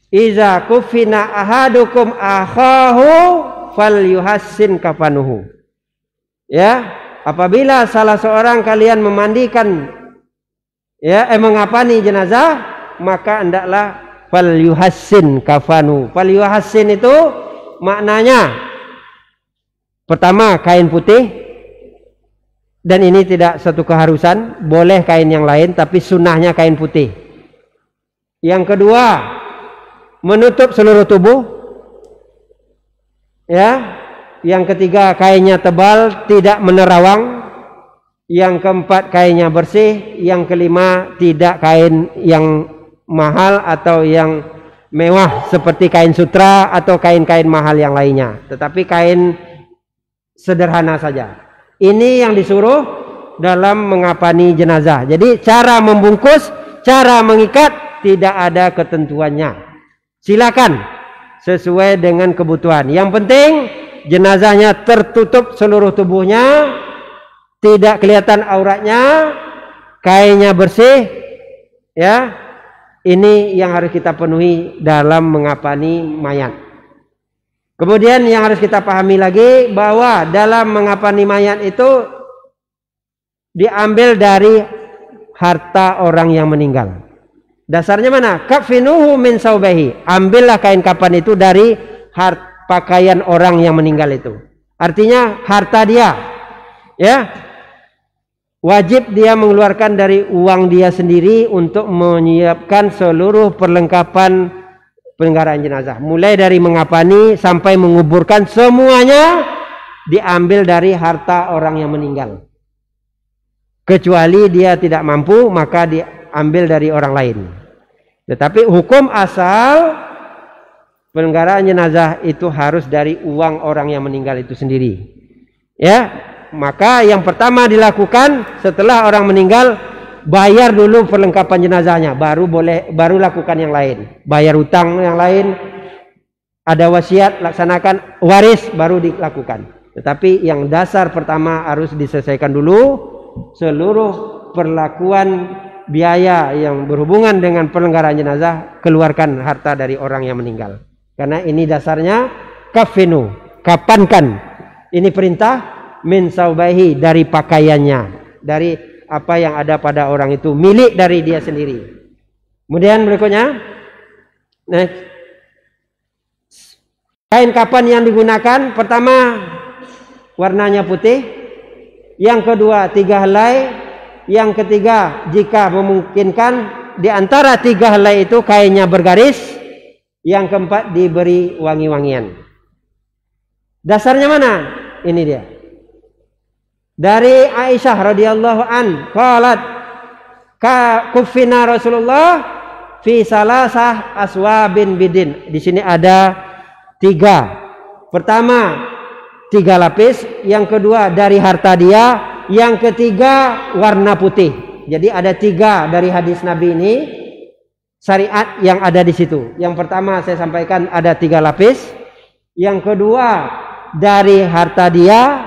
Iza kufina ahadukum akhahu falyuhassin kafanuhu. Ya. Apabila salah seorang kalian memandikan, ya, mengapani jenazah, maka hendaklah falyuhassin kafanu. Falyuhassin itu maknanya pertama kain putih, dan ini tidak satu keharusan, boleh kain yang lain, tapi sunnahnya kain putih. Yang kedua, menutup seluruh tubuh, ya. Yang ketiga, kainnya tebal, tidak menerawang. Yang keempat, kainnya bersih. Yang kelima, tidak kain yang mahal atau yang mewah seperti kain sutra atau kain-kain mahal yang lainnya, tetapi kain sederhana saja. Ini yang disuruh dalam mengapani jenazah. Jadi cara membungkus, cara mengikat tidak ada ketentuannya. Silakan sesuai dengan kebutuhan. Yang penting jenazahnya tertutup seluruh tubuhnya, tidak kelihatan auratnya, kainnya bersih, ya. Ini yang harus kita penuhi dalam mengapani mayat. Kemudian yang harus kita pahami lagi, bahwa dalam mengapani mayat itu diambil dari harta orang yang meninggal. Dasarnya mana? Kafinuhu min saubahi. Ambillah kain kapan itu dari pakaian orang yang meninggal itu. Artinya harta dia, ya, wajib dia mengeluarkan dari uang dia sendiri untuk menyiapkan seluruh perlengkapan penyelenggaraan jenazah. Mulai dari mengapani sampai menguburkan, semuanya diambil dari harta orang yang meninggal. Kecuali dia tidak mampu, maka diambil dari orang lain. Tetapi hukum asal penyelenggaraan jenazah itu harus dari uang orang yang meninggal itu sendiri. Ya, maka yang pertama dilakukan setelah orang meninggal, bayar dulu perlengkapan jenazahnya, baru lakukan yang lain. Bayar utang yang lain, ada wasiat, laksanakan, waris baru dilakukan. Tetapi yang dasar pertama harus diselesaikan dulu seluruh perlakuan biaya yang berhubungan dengan penyelenggaraan jenazah, keluarkan harta dari orang yang meninggal. Karena ini dasarnya kafinu, kapankan. Ini perintah min saubahi, dari pakaiannya, dari apa yang ada pada orang itu, milik dari dia sendiri. Kemudian berikutnya, kain kapan yang digunakan, pertama warnanya putih, yang kedua 3 helai, yang ketiga jika memungkinkan di antara 3 helai itu kainnya bergaris, yang keempat diberi wangi-wangian. Dasarnya mana? Ini dia. Dari Aisyah radhiyallahu an, qalat kufina Rasulullah fi salasah aswabin bidin. Di sini ada 3. Pertama, 3 lapis, yang kedua dari harta dia, yang ketiga warna putih. Jadi ada 3 dari hadis Nabi ini syariat yang ada di situ. Yang pertama saya sampaikan ada 3 lapis, yang kedua dari harta dia,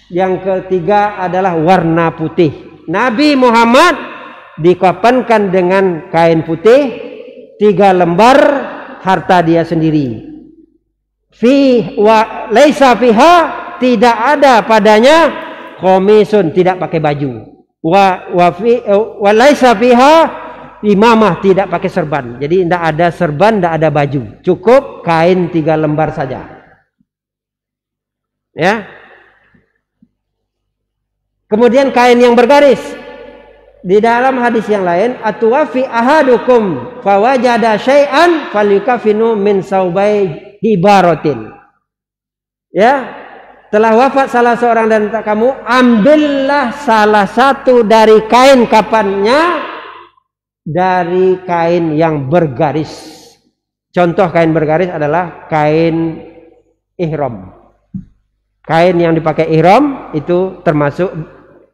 yang ketiga adalah warna putih. Nabi Muhammad dikafankan dengan kain putih, 3 lembar harta dia sendiri. Laisa fiha, tidak ada padanya komisun, tidak pakai baju. Wa laisa fiha imamah, tidak pakai serban. Jadi tidak ada serban, tidak ada baju. Cukup kain 3 lembar saja. Ya. Kemudian kain yang bergaris. Di dalam hadis yang lain, atwafi ahadukum fawajada syai'an falyukafinu min saubai hibaratin. Ya, telah wafat salah seorang dan kamu, ambillah salah satu dari kain kafannya dari kain yang bergaris. Contoh kain bergaris adalah kain ihram. Kain yang dipakai ihram itu termasuk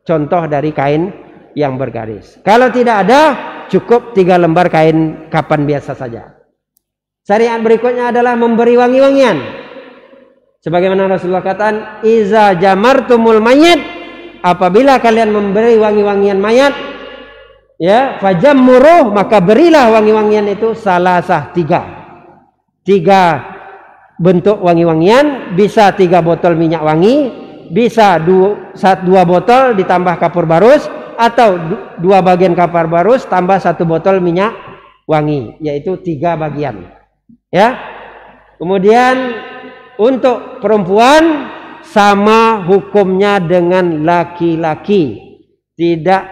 contoh dari kain yang bergaris. Kalau tidak ada, cukup 3 lembar kain kafan biasa saja. Syariat berikutnya adalah memberi wangi-wangian. Sebagaimana Rasulullah katakan, "Iza jamartumul mayyit", apabila kalian memberi wangi-wangian mayat, ya, fajammuruh, maka berilah wangi-wangian itu salasah 3 bentuk wangi-wangian, bisa 3 botol minyak wangi, bisa 2 botol ditambah kapur barus, atau 2 bagian kapur barus tambah 1 botol minyak wangi, yaitu 3 bagian. Ya. Kemudian untuk perempuan sama hukumnya dengan laki-laki. Tidak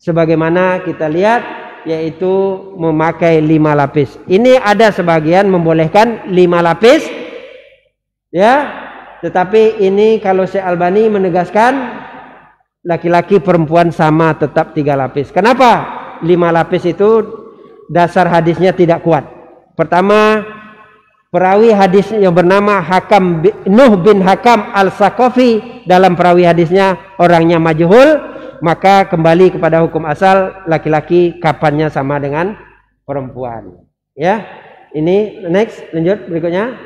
sebagaimana kita lihat, yaitu memakai 5 lapis. Ini ada sebagian membolehkan 5 lapis. Ya. Tetapi ini kalau Syekh Albani menegaskan laki-laki perempuan sama, tetap 3 lapis. Kenapa 5 lapis itu? Dasar hadisnya tidak kuat. Pertama, perawi hadis yang bernama Nuh bin Hakam al-Saqafi, dalam perawi hadisnya orangnya majhul, maka kembali kepada hukum asal, laki-laki kafannya sama dengan perempuan. Ya, ini next, lanjut berikutnya.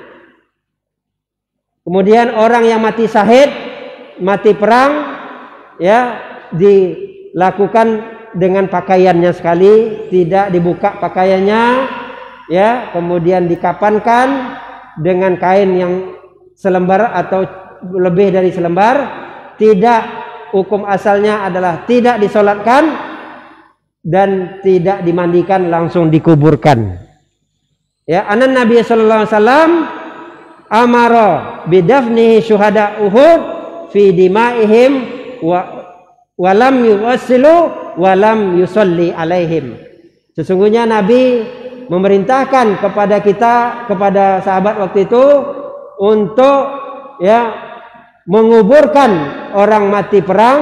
Kemudian orang yang mati syahid, mati perang, ya, dilakukan dengan pakaiannya sekali, tidak dibuka pakaiannya, ya, kemudian dikafankan dengan kain yang selembar atau lebih dari selembar. Tidak, hukum asalnya adalah tidak disolatkan dan tidak dimandikan, langsung dikuburkan. Ya, anan Nabi sallallahu alaihi wasallam amara bidafnihi syuhada Uhud fi dimaihim wa lam yuwassilu wa lam yusalli alaihim. Sesungguhnya Nabi memerintahkan kepada kita, kepada sahabat waktu itu, untuk, ya, menguburkan orang mati perang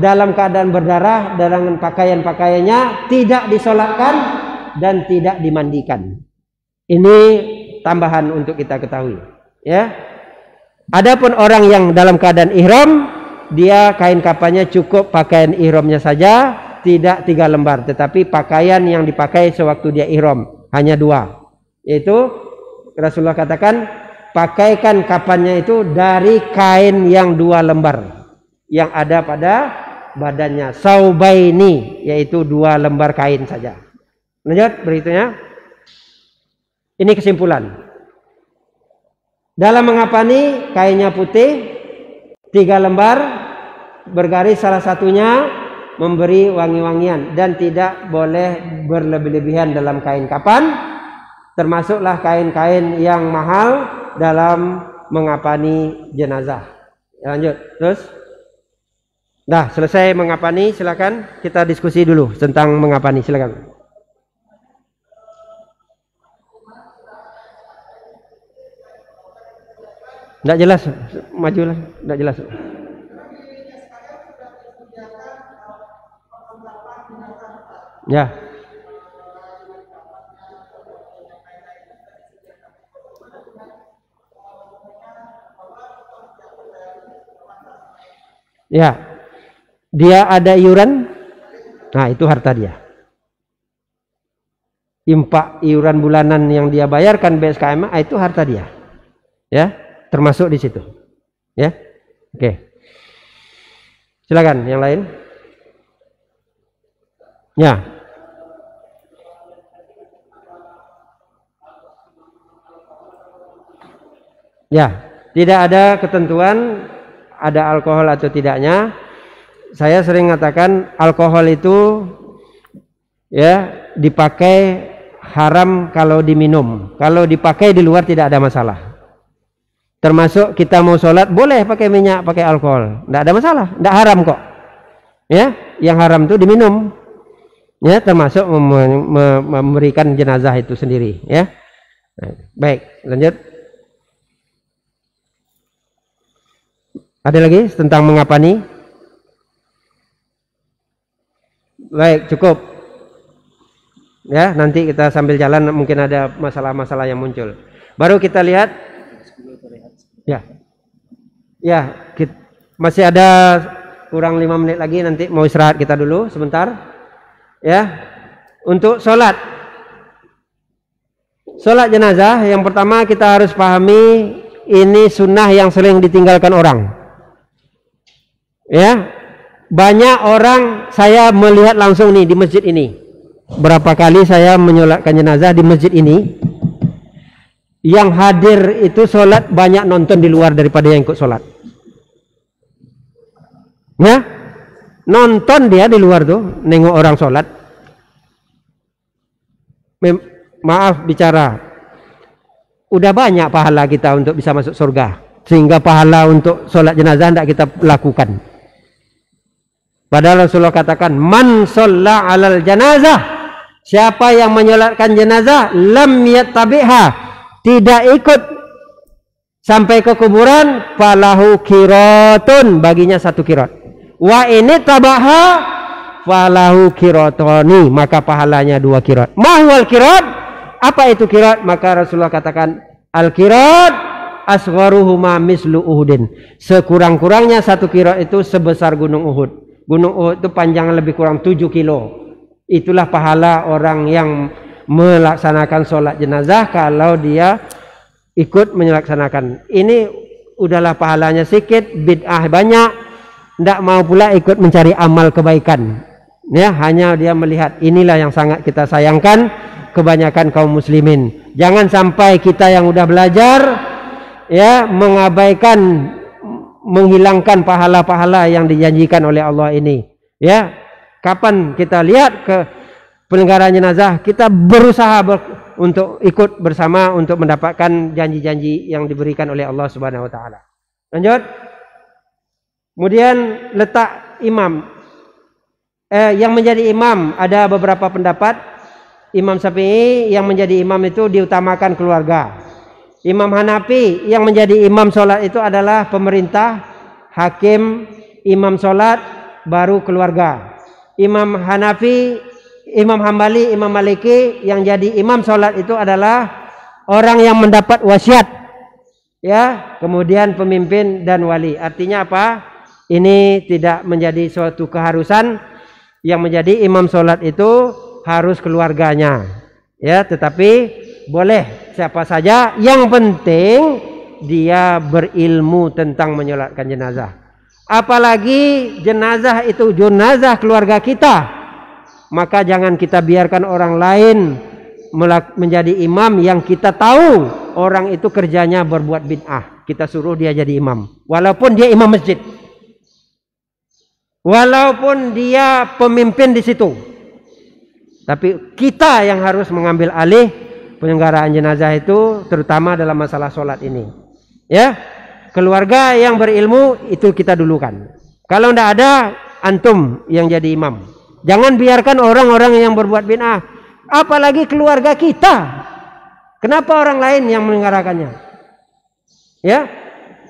dalam keadaan berdarah dengan pakaian-pakaiannya, tidak disolatkan dan tidak dimandikan. Ini tambahan untuk kita ketahui, ya. Adapun orang yang dalam keadaan ihram, dia kain kafannya cukup pakaian ihramnya saja, tidak 3 lembar, tetapi pakaian yang dipakai sewaktu dia ihram hanya 2, yaitu Rasulullah katakan pakaikan kafannya itu dari kain yang 2 lembar yang ada pada badannya, saubaini, yaitu 2 lembar kain saja. Lanjut berikutnya. Ini kesimpulan. Dalam mengapani, kainnya putih, 3 lembar bergaris, salah satunya memberi wangi-wangian, dan tidak boleh berlebih-lebihan dalam kain kafan, termasuklah kain-kain yang mahal dalam mengapani jenazah. Ya, lanjut terus. Dah selesai mengapani, silakan kita diskusi dulu tentang mengapani, silakan. Tidak jelas, majulah, tidak jelas. Ya. Ya, dia ada iuran, nah itu harta dia. Impak iuran bulanan yang dia bayarkan BSKM itu harta dia. Ya, termasuk di situ. Ya. Oke. Silakan yang lain. Ya. Ya, tidak ada ketentuan ada alkohol atau tidaknya. Saya sering mengatakan alkohol itu ya dipakai haram kalau diminum. Kalau dipakai di luar tidak ada masalah. Termasuk kita mau sholat boleh pakai minyak, pakai alkohol, tidak ada masalah, tidak haram kok. Ya, yang haram itu diminum. Ya, termasuk memberikan jenazah itu sendiri. Ya, baik, lanjut. Ada lagi tentang mengapa nih? Baik, cukup. Ya, nanti kita sambil jalan mungkin ada masalah-masalah yang muncul. Baru kita lihat. Ya, ya, masih ada kurang 5 menit lagi, nanti mau istirahat kita dulu sebentar. Ya, untuk sholat jenazah yang pertama kita harus pahami ini sunnah yang sering ditinggalkan orang. Ya, banyak orang saya melihat langsung nih di masjid ini. Berapa kali saya menyolatkan jenazah di masjid ini. Yang hadir itu sholat banyak nonton di luar daripada yang ikut sholat. Ya, nonton dia di luar tuh, nengok orang sholat. Maaf bicara, udah banyak pahala kita untuk bisa masuk surga, sehingga pahala untuk sholat jenazah tidak kita lakukan. Padahal Rasulullah katakan, man sholla alal janazah, siapa yang menyolatkan jenazah, lam yattabi'ha, tidak ikut sampai ke kuburan, falahu kiratun, baginya 1 kirat. Wa ini tabaha falahu kiratoni, maka pahalanya 2 kirat. Mahwal kirat, apa itu kirat? Maka Rasulullah katakan, al kirat asgharuhuma mislu Uhudin, sekurang-kurangnya 1 kirat itu sebesar gunung Uhud. Gunung Uhud itu panjangnya lebih kurang 7 kilo. Itulah pahala orang yang melaksanakan sholat jenazah kalau dia ikut melaksanakan. Ini udahlah pahalanya sedikit, bid'ah banyak, tidak mau pula ikut mencari amal kebaikan. Ya, hanya dia melihat. Inilah yang sangat kita sayangkan kebanyakan kaum muslimin. Jangan sampai kita yang udah belajar ya mengabaikan, menghilangkan pahala-pahala yang dijanjikan oleh Allah ini. Ya, kapan kita lihat ke penyelenggaraan jenazah, kita berusaha untuk ikut bersama untuk mendapatkan janji-janji yang diberikan oleh Allah Subhanahu wa taala. Lanjut. Kemudian letak imam. Yang menjadi imam ada beberapa pendapat. Imam Syafi'i yang menjadi imam itu diutamakan keluarga. Imam Hanafi yang menjadi imam sholat itu adalah pemerintah, hakim, imam sholat, baru keluarga. Imam Hanafi, Imam Hambali, Imam Maliki yang jadi imam sholat itu adalah orang yang mendapat wasiat, ya, kemudian pemimpin dan wali. Artinya apa? Ini tidak menjadi suatu keharusan. Yang menjadi imam sholat itu harus keluarganya, ya, tetapi boleh siapa saja. Yang penting dia berilmu tentang menyolatkan jenazah. Apalagi jenazah itu jenazah keluarga kita, maka jangan kita biarkan orang lain menjadi imam yang kita tahu orang itu kerjanya berbuat bid'ah. Kita suruh dia jadi imam, walaupun dia imam masjid, walaupun dia pemimpin di situ. Tapi kita yang harus mengambil alih penyelenggaraan jenazah itu, terutama dalam masalah sholat ini. Ya, keluarga yang berilmu itu kita dulukan. Kalau tidak ada, antum yang jadi imam. Jangan biarkan orang-orang yang berbuat bid'ah, apalagi keluarga kita. Kenapa orang lain yang menyelenggarakannya? Ya,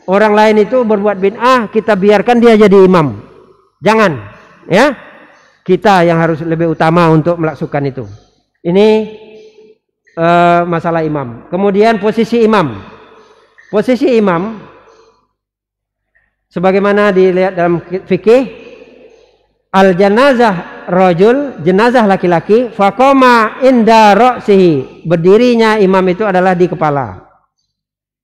orang lain itu berbuat bid'ah, kita biarkan dia jadi imam. Jangan, ya. Kita yang harus lebih utama untuk melakukan itu. Ini masalah imam. Kemudian posisi imam. Posisi imam, sebagaimana dilihat dalam fikih, al janazah rajul, jenazah laki-laki, faqama inda ra'sihi, berdirinya imam itu adalah di kepala.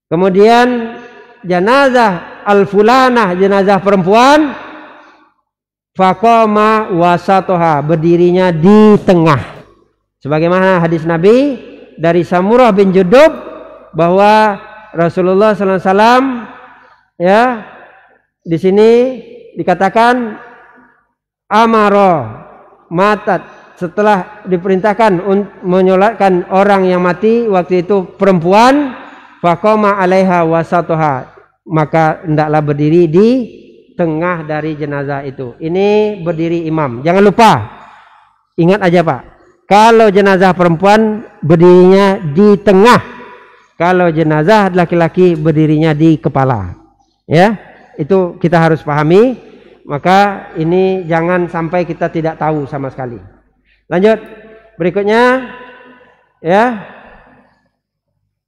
Kemudian jenazah al fulanah, jenazah perempuan, faqama wasatoha, berdirinya di tengah. Sebagaimana hadis Nabi dari Samurah bin Jundub bahwa Rasulullah SAW ya di sini dikatakan amaro matat, setelah diperintahkan menyolatkan orang yang mati waktu itu perempuan, faqama alaiha wasatoha, maka hendaklah berdiri di tengah dari jenazah itu. Ini berdiri imam. Jangan lupa, ingat aja Pak, kalau jenazah perempuan berdirinya di tengah, kalau jenazah laki-laki berdirinya di kepala. Ya, itu kita harus pahami. Maka ini jangan sampai kita tidak tahu sama sekali. Lanjut berikutnya ya,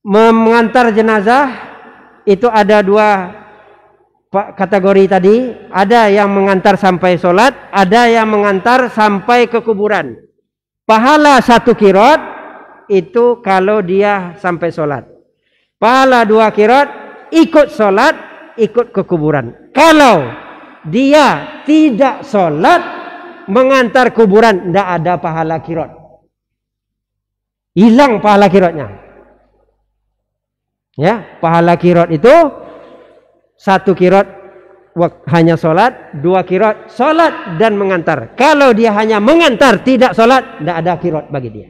mengantar jenazah itu ada dua kategori tadi. Ada yang mengantar sampai sholat, ada yang mengantar sampai ke kuburan. Pahala 1 qiraat itu kalau dia sampai sholat. Pahala 2 qiraat ikut sholat, ikut ke kuburan. Kalau dia tidak sholat mengantar kuburan, tidak ada pahala qiraat, hilang pahala qiraatnya. Ya, pahala qiraat itu 1 qiraat hanya sholat, 2 qiraat sholat dan mengantar. Kalau dia hanya mengantar tidak sholat, tidak ada qiraat bagi dia.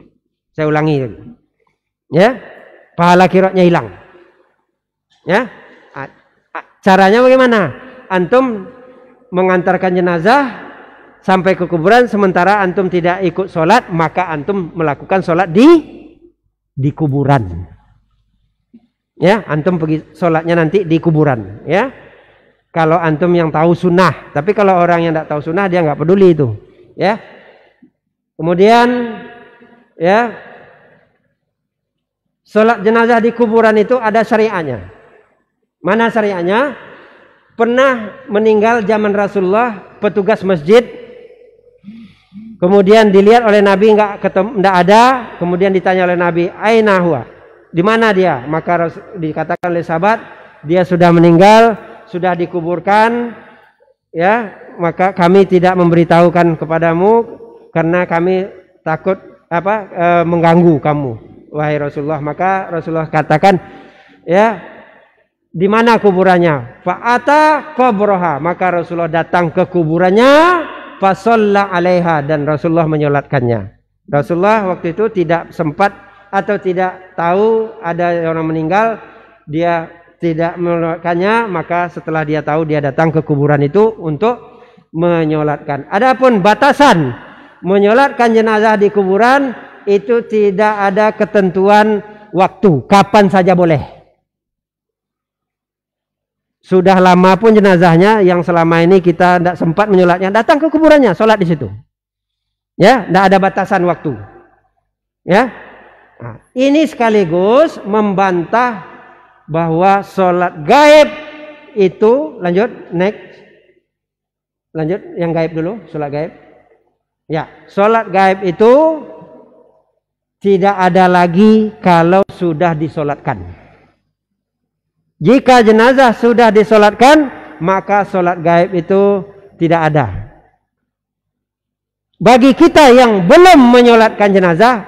Saya ulangi, ya, pahala qiraatnya hilang. Ya, caranya bagaimana? Antum mengantarkan jenazah sampai ke kuburan, sementara antum tidak ikut sholat, maka antum melakukan sholat di kuburan. Ya, antum pergi sholatnya nanti di kuburan. Ya, kalau antum yang tahu sunnah. Tapi kalau orang yang tidak tahu sunnah, dia nggak peduli itu. Ya, kemudian ya, sholat jenazah di kuburan itu ada syariatnya. Mana syariatnya? Pernah meninggal zaman Rasulullah petugas masjid, kemudian dilihat oleh Nabi enggak ada, kemudian ditanya oleh Nabi, aina huwa, di mana dia? Maka dikatakan oleh sahabat, dia sudah meninggal, sudah dikuburkan, ya, maka kami tidak memberitahukan kepadamu karena kami takut mengganggu kamu wahai Rasulullah. Maka Rasulullah katakan, ya, di mana kuburannya? Fa'ata qabraha, maka Rasulullah datang ke kuburannya, fa shalla 'alaiha, dan Rasulullah menyolatkannya. Rasulullah waktu itu tidak sempat atau tidak tahu ada orang meninggal, dia tidak menyolatkannya, maka setelah dia tahu dia datang ke kuburan itu untuk menyolatkan. Adapun batasan menyolatkan jenazah di kuburan itu tidak ada ketentuan waktu, kapan saja boleh. Sudah lama pun jenazahnya yang selama ini kita tidak sempat menyolatnya, datang ke kuburannya, sholat di situ. Ya, tidak ada batasan waktu. Ya, nah, ini sekaligus membantah bahwa sholat gaib itu, lanjut, next, lanjut yang gaib dulu, sholat gaib. Ya, sholat gaib itu tidak ada lagi kalau sudah disolatkan. Jika jenazah sudah disolatkan, maka sholat gaib itu tidak ada. Bagi kita yang belum menyolatkan jenazah,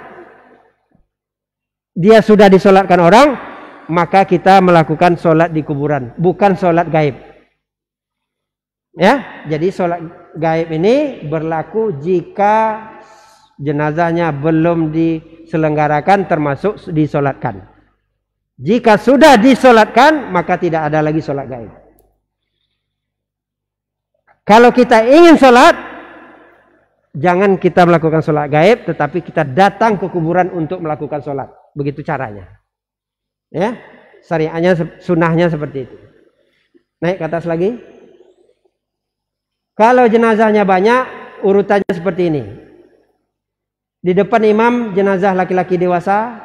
dia sudah disolatkan orang, maka kita melakukan sholat di kuburan, bukan sholat gaib. Ya, jadi sholat gaib ini berlaku jika jenazahnya belum diselenggarakan, termasuk disolatkan. Jika sudah disolatkan, maka tidak ada lagi sholat gaib. Kalau kita ingin sholat, jangan kita melakukan sholat gaib, tetapi kita datang ke kuburan untuk melakukan sholat. Begitu caranya. Ya, syariatnya, sunnahnya seperti itu. Naik ke atas lagi. Kalau jenazahnya banyak, urutannya seperti ini. Di depan imam jenazah laki-laki dewasa,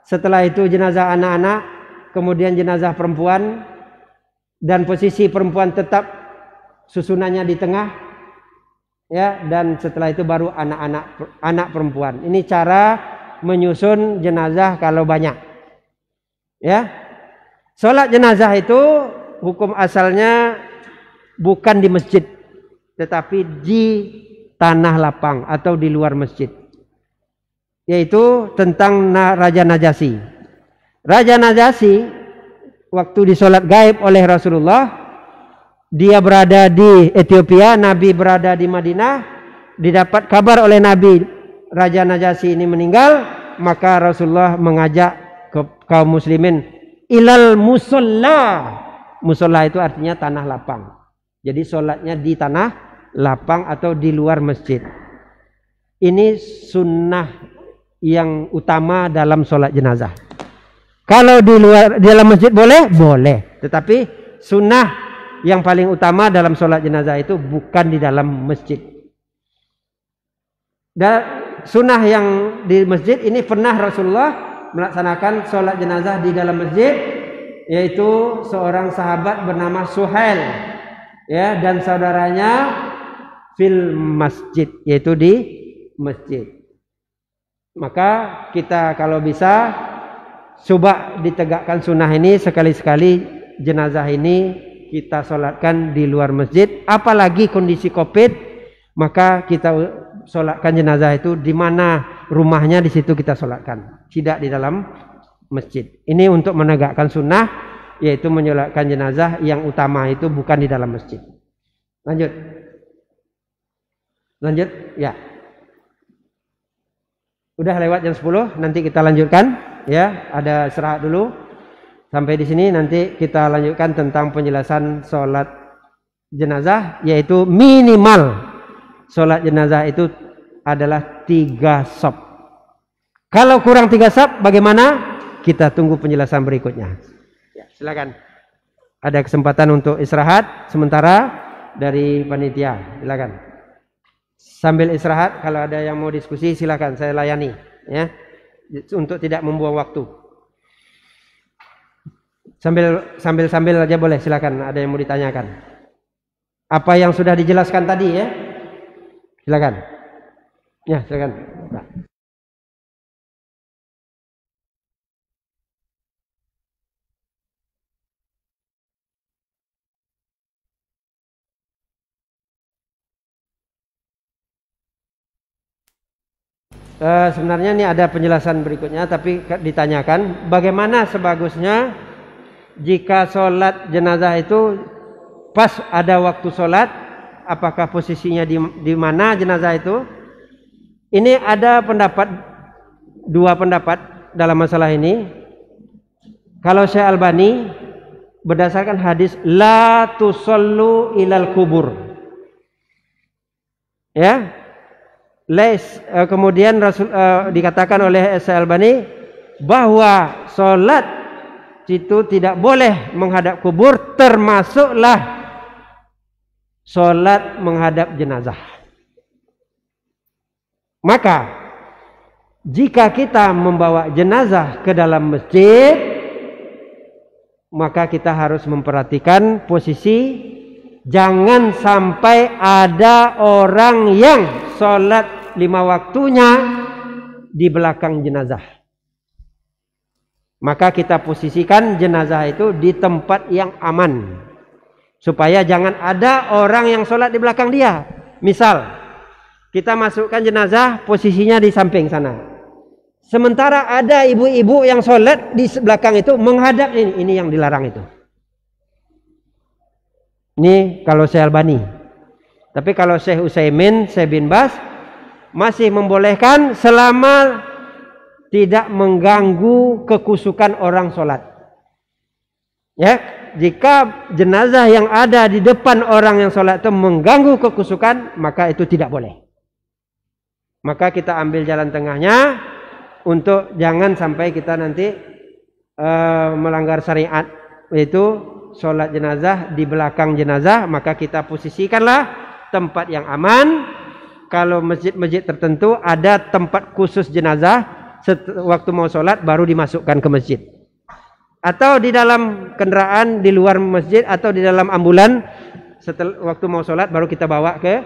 setelah itu jenazah anak-anak, kemudian jenazah perempuan, dan posisi perempuan tetap susunannya di tengah, ya, dan setelah itu baru anak perempuan. Ini cara menyusun jenazah kalau banyak, ya. Sholat jenazah itu hukum asalnya bukan di masjid, tetapi di tanah lapang atau di luar masjid, yaitu tentang Raja Najasyi. Raja Najasyi waktu disolat gaib oleh Rasulullah, dia berada di Ethiopia, Nabi berada di Madinah, didapat kabar oleh Nabi Raja Najasyi ini meninggal, maka Rasulullah mengajak ke kaum muslimin ilal musalla. Musalla itu artinya tanah lapang. Jadi sholatnya di tanah lapang atau di luar masjid. Ini sunnah yang utama dalam sholat jenazah. Kalau di dalam masjid boleh, boleh. Tetapi sunnah yang paling utama dalam sholat jenazah itu bukan di dalam masjid. Dan sunnah yang di masjid ini pernah Rasulullah melaksanakan sholat jenazah di dalam masjid, yaitu seorang sahabat bernama Suhail, ya, dan saudaranya fil masjid, yaitu di masjid. Maka kita kalau bisa coba ditegakkan sunnah ini, sekali-sekali jenazah ini kita sholatkan di luar masjid. Apalagi kondisi COVID, maka kita sholatkan jenazah itu di mana rumahnya, di situ kita sholatkan, tidak di dalam masjid. Ini untuk menegakkan sunnah, yaitu menyolatkan jenazah yang utama itu bukan di dalam masjid. Lanjut ya. Udah lewat jam 10, nanti kita lanjutkan, ya. Ada istirahat dulu sampai di sini, nanti kita lanjutkan tentang penjelasan sholat jenazah, yaitu minimal sholat jenazah itu adalah 3 shaf. Kalau kurang 3 shaf bagaimana? Kita tunggu penjelasan berikutnya. Ya, silakan. Ada kesempatan untuk istirahat sementara dari panitia. Silakan. Sambil istirahat, kalau ada yang mau diskusi silakan, saya layani, ya, untuk tidak membuang waktu. Sambil aja boleh, silakan. Ada yang mau ditanyakan? Apa yang sudah dijelaskan tadi, ya? Silakan. Ya, silakan. Nah. Sebenarnya ini ada penjelasan berikutnya, tapi ditanyakan bagaimana sebagusnya jika sholat jenazah itu pas ada waktu sholat, apakah posisinya di mana jenazah itu? Ini ada dua pendapat dalam masalah ini. Kalau Syekh Albani berdasarkan hadis la tusallu ilal kubur, ya. Kemudian dikatakan oleh Syekh Albani bahwa sholat itu tidak boleh menghadap kubur, termasuklah sholat menghadap jenazah. Maka jika kita membawa jenazah ke dalam masjid, maka kita harus memperhatikan posisi, jangan sampai ada orang yang sholat 5 waktunya di belakang jenazah. Maka kita posisikan jenazah itu di tempat yang aman, supaya jangan ada orang yang sholat di belakang dia. Misal kita masukkan jenazah, posisinya di samping sana, sementara ada ibu-ibu yang sholat di belakang itu menghadap ini yang dilarang itu. Ini kalau Syekh Albani. Tapi kalau Syekh Utsaimin, Syekh bin Baz masih membolehkan selama tidak mengganggu kekusukan orang sholat. Ya, jika jenazah yang ada di depan orang yang sholat itu mengganggu kekusukan, maka itu tidak boleh. Maka kita ambil jalan tengahnya untuk jangan sampai kita nanti melanggar syariat, yaitu sholat jenazah di belakang jenazah. Maka kita posisikanlah tempat yang aman. Kalau masjid-masjid tertentu ada tempat khusus jenazah, waktu mau sholat baru dimasukkan ke masjid, atau di dalam kendaraan di luar masjid, atau di dalam ambulan setelah waktu mau sholat baru kita bawa ke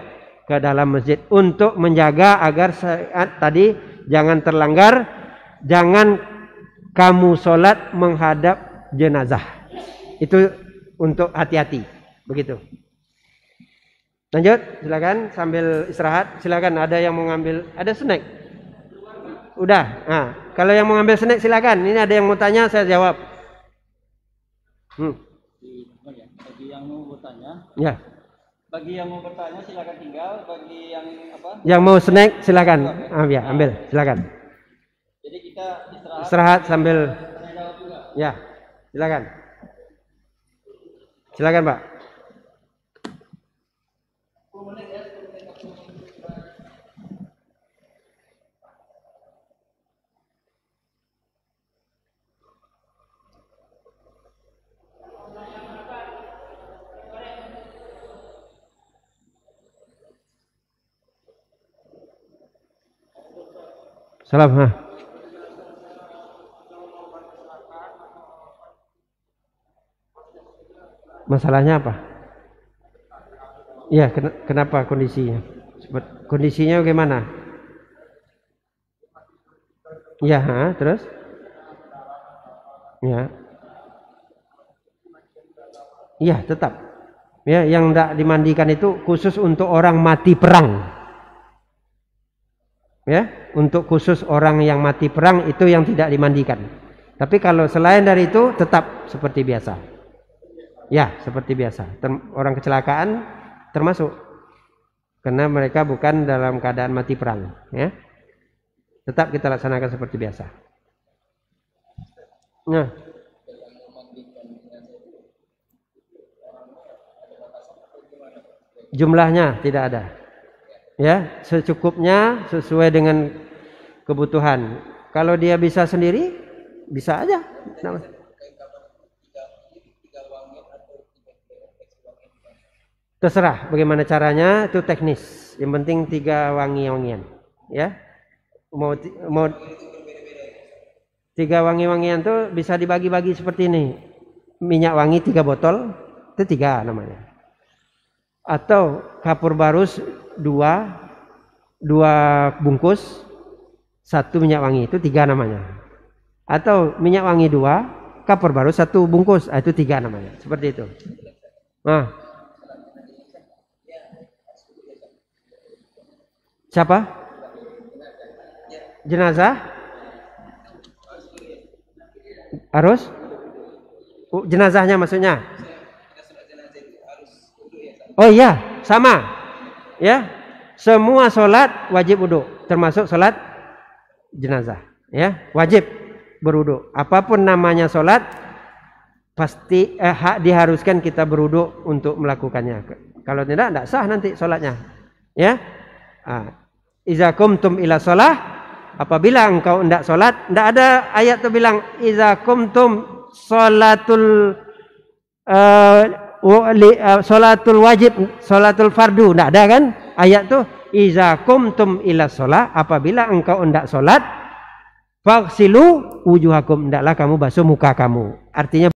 dalam masjid untuk menjaga agar saat tadi jangan terlanggar, jangan kamu sholat menghadap jenazah. Itu untuk hati-hati, begitu. Lanjut, silakan sambil istirahat. Silakan, ada yang mau ngambil, ada snack? Udah. Nah, kalau yang mau ngambil snack silakan. Ini ada yang mau tanya, saya jawab. Bagi yang mau bertanya. Ya. Bagi yang mau bertanya silakan tinggal. Bagi yang apa? Yang mau snack silakan. Ya, ambil, silakan. Jadi kita istirahat sambil. Ya, silakan. Silakan, Pak. Salam. Masalahnya apa? Iya, kenapa kondisinya? Kondisinya bagaimana? Iya, terus? Ya. Iya, tetap. Ya, yang tidak dimandikan itu khusus untuk orang mati perang. Ya, untuk khusus orang yang mati perang itu yang tidak dimandikan. Tapi kalau selain dari itu tetap seperti biasa. Ya, seperti biasa. Orang kecelakaan termasuk karena mereka bukan dalam keadaan mati perang, ya. Tetap kita laksanakan seperti biasa. Nah, jumlahnya tidak ada. Ya, secukupnya sesuai dengan kebutuhan. Kalau dia bisa sendiri, bisa aja. Terserah bagaimana caranya, itu teknis. Yang penting 3 wangi-wangian, ya. Mau 3 wangi-wangian tuh bisa dibagi-bagi seperti ini. Minyak wangi 3 botol, itu 3 namanya. Atau kapur barus 2 bungkus, 1 minyak wangi, itu 3 namanya. Atau minyak wangi 2, kapur barus 1 bungkus, itu 3 namanya. Seperti itu. Nah, siapa? Jenazah? Harus? Jenazahnya maksudnya? Oh iya, sama. Ya, semua sholat wajib wudu, termasuk sholat jenazah. Ya, wajib berwudu. Apapun namanya sholat, pasti diharuskan kita berwudu untuk melakukannya. Kalau tidak sah nanti sholatnya. Ya. Iza kumtum ila sholah, apabila engkau tidak sholat, tidak ada ayat itu bilang iza kumtum sholatul sholatul wajib, sholatul fardu, tidak ada kan ayat itu. Iza kumtum ila sholah, apabila engkau tidak sholat, faghsilu wujuhakum, tidaklah kamu basuh muka kamu. Artinya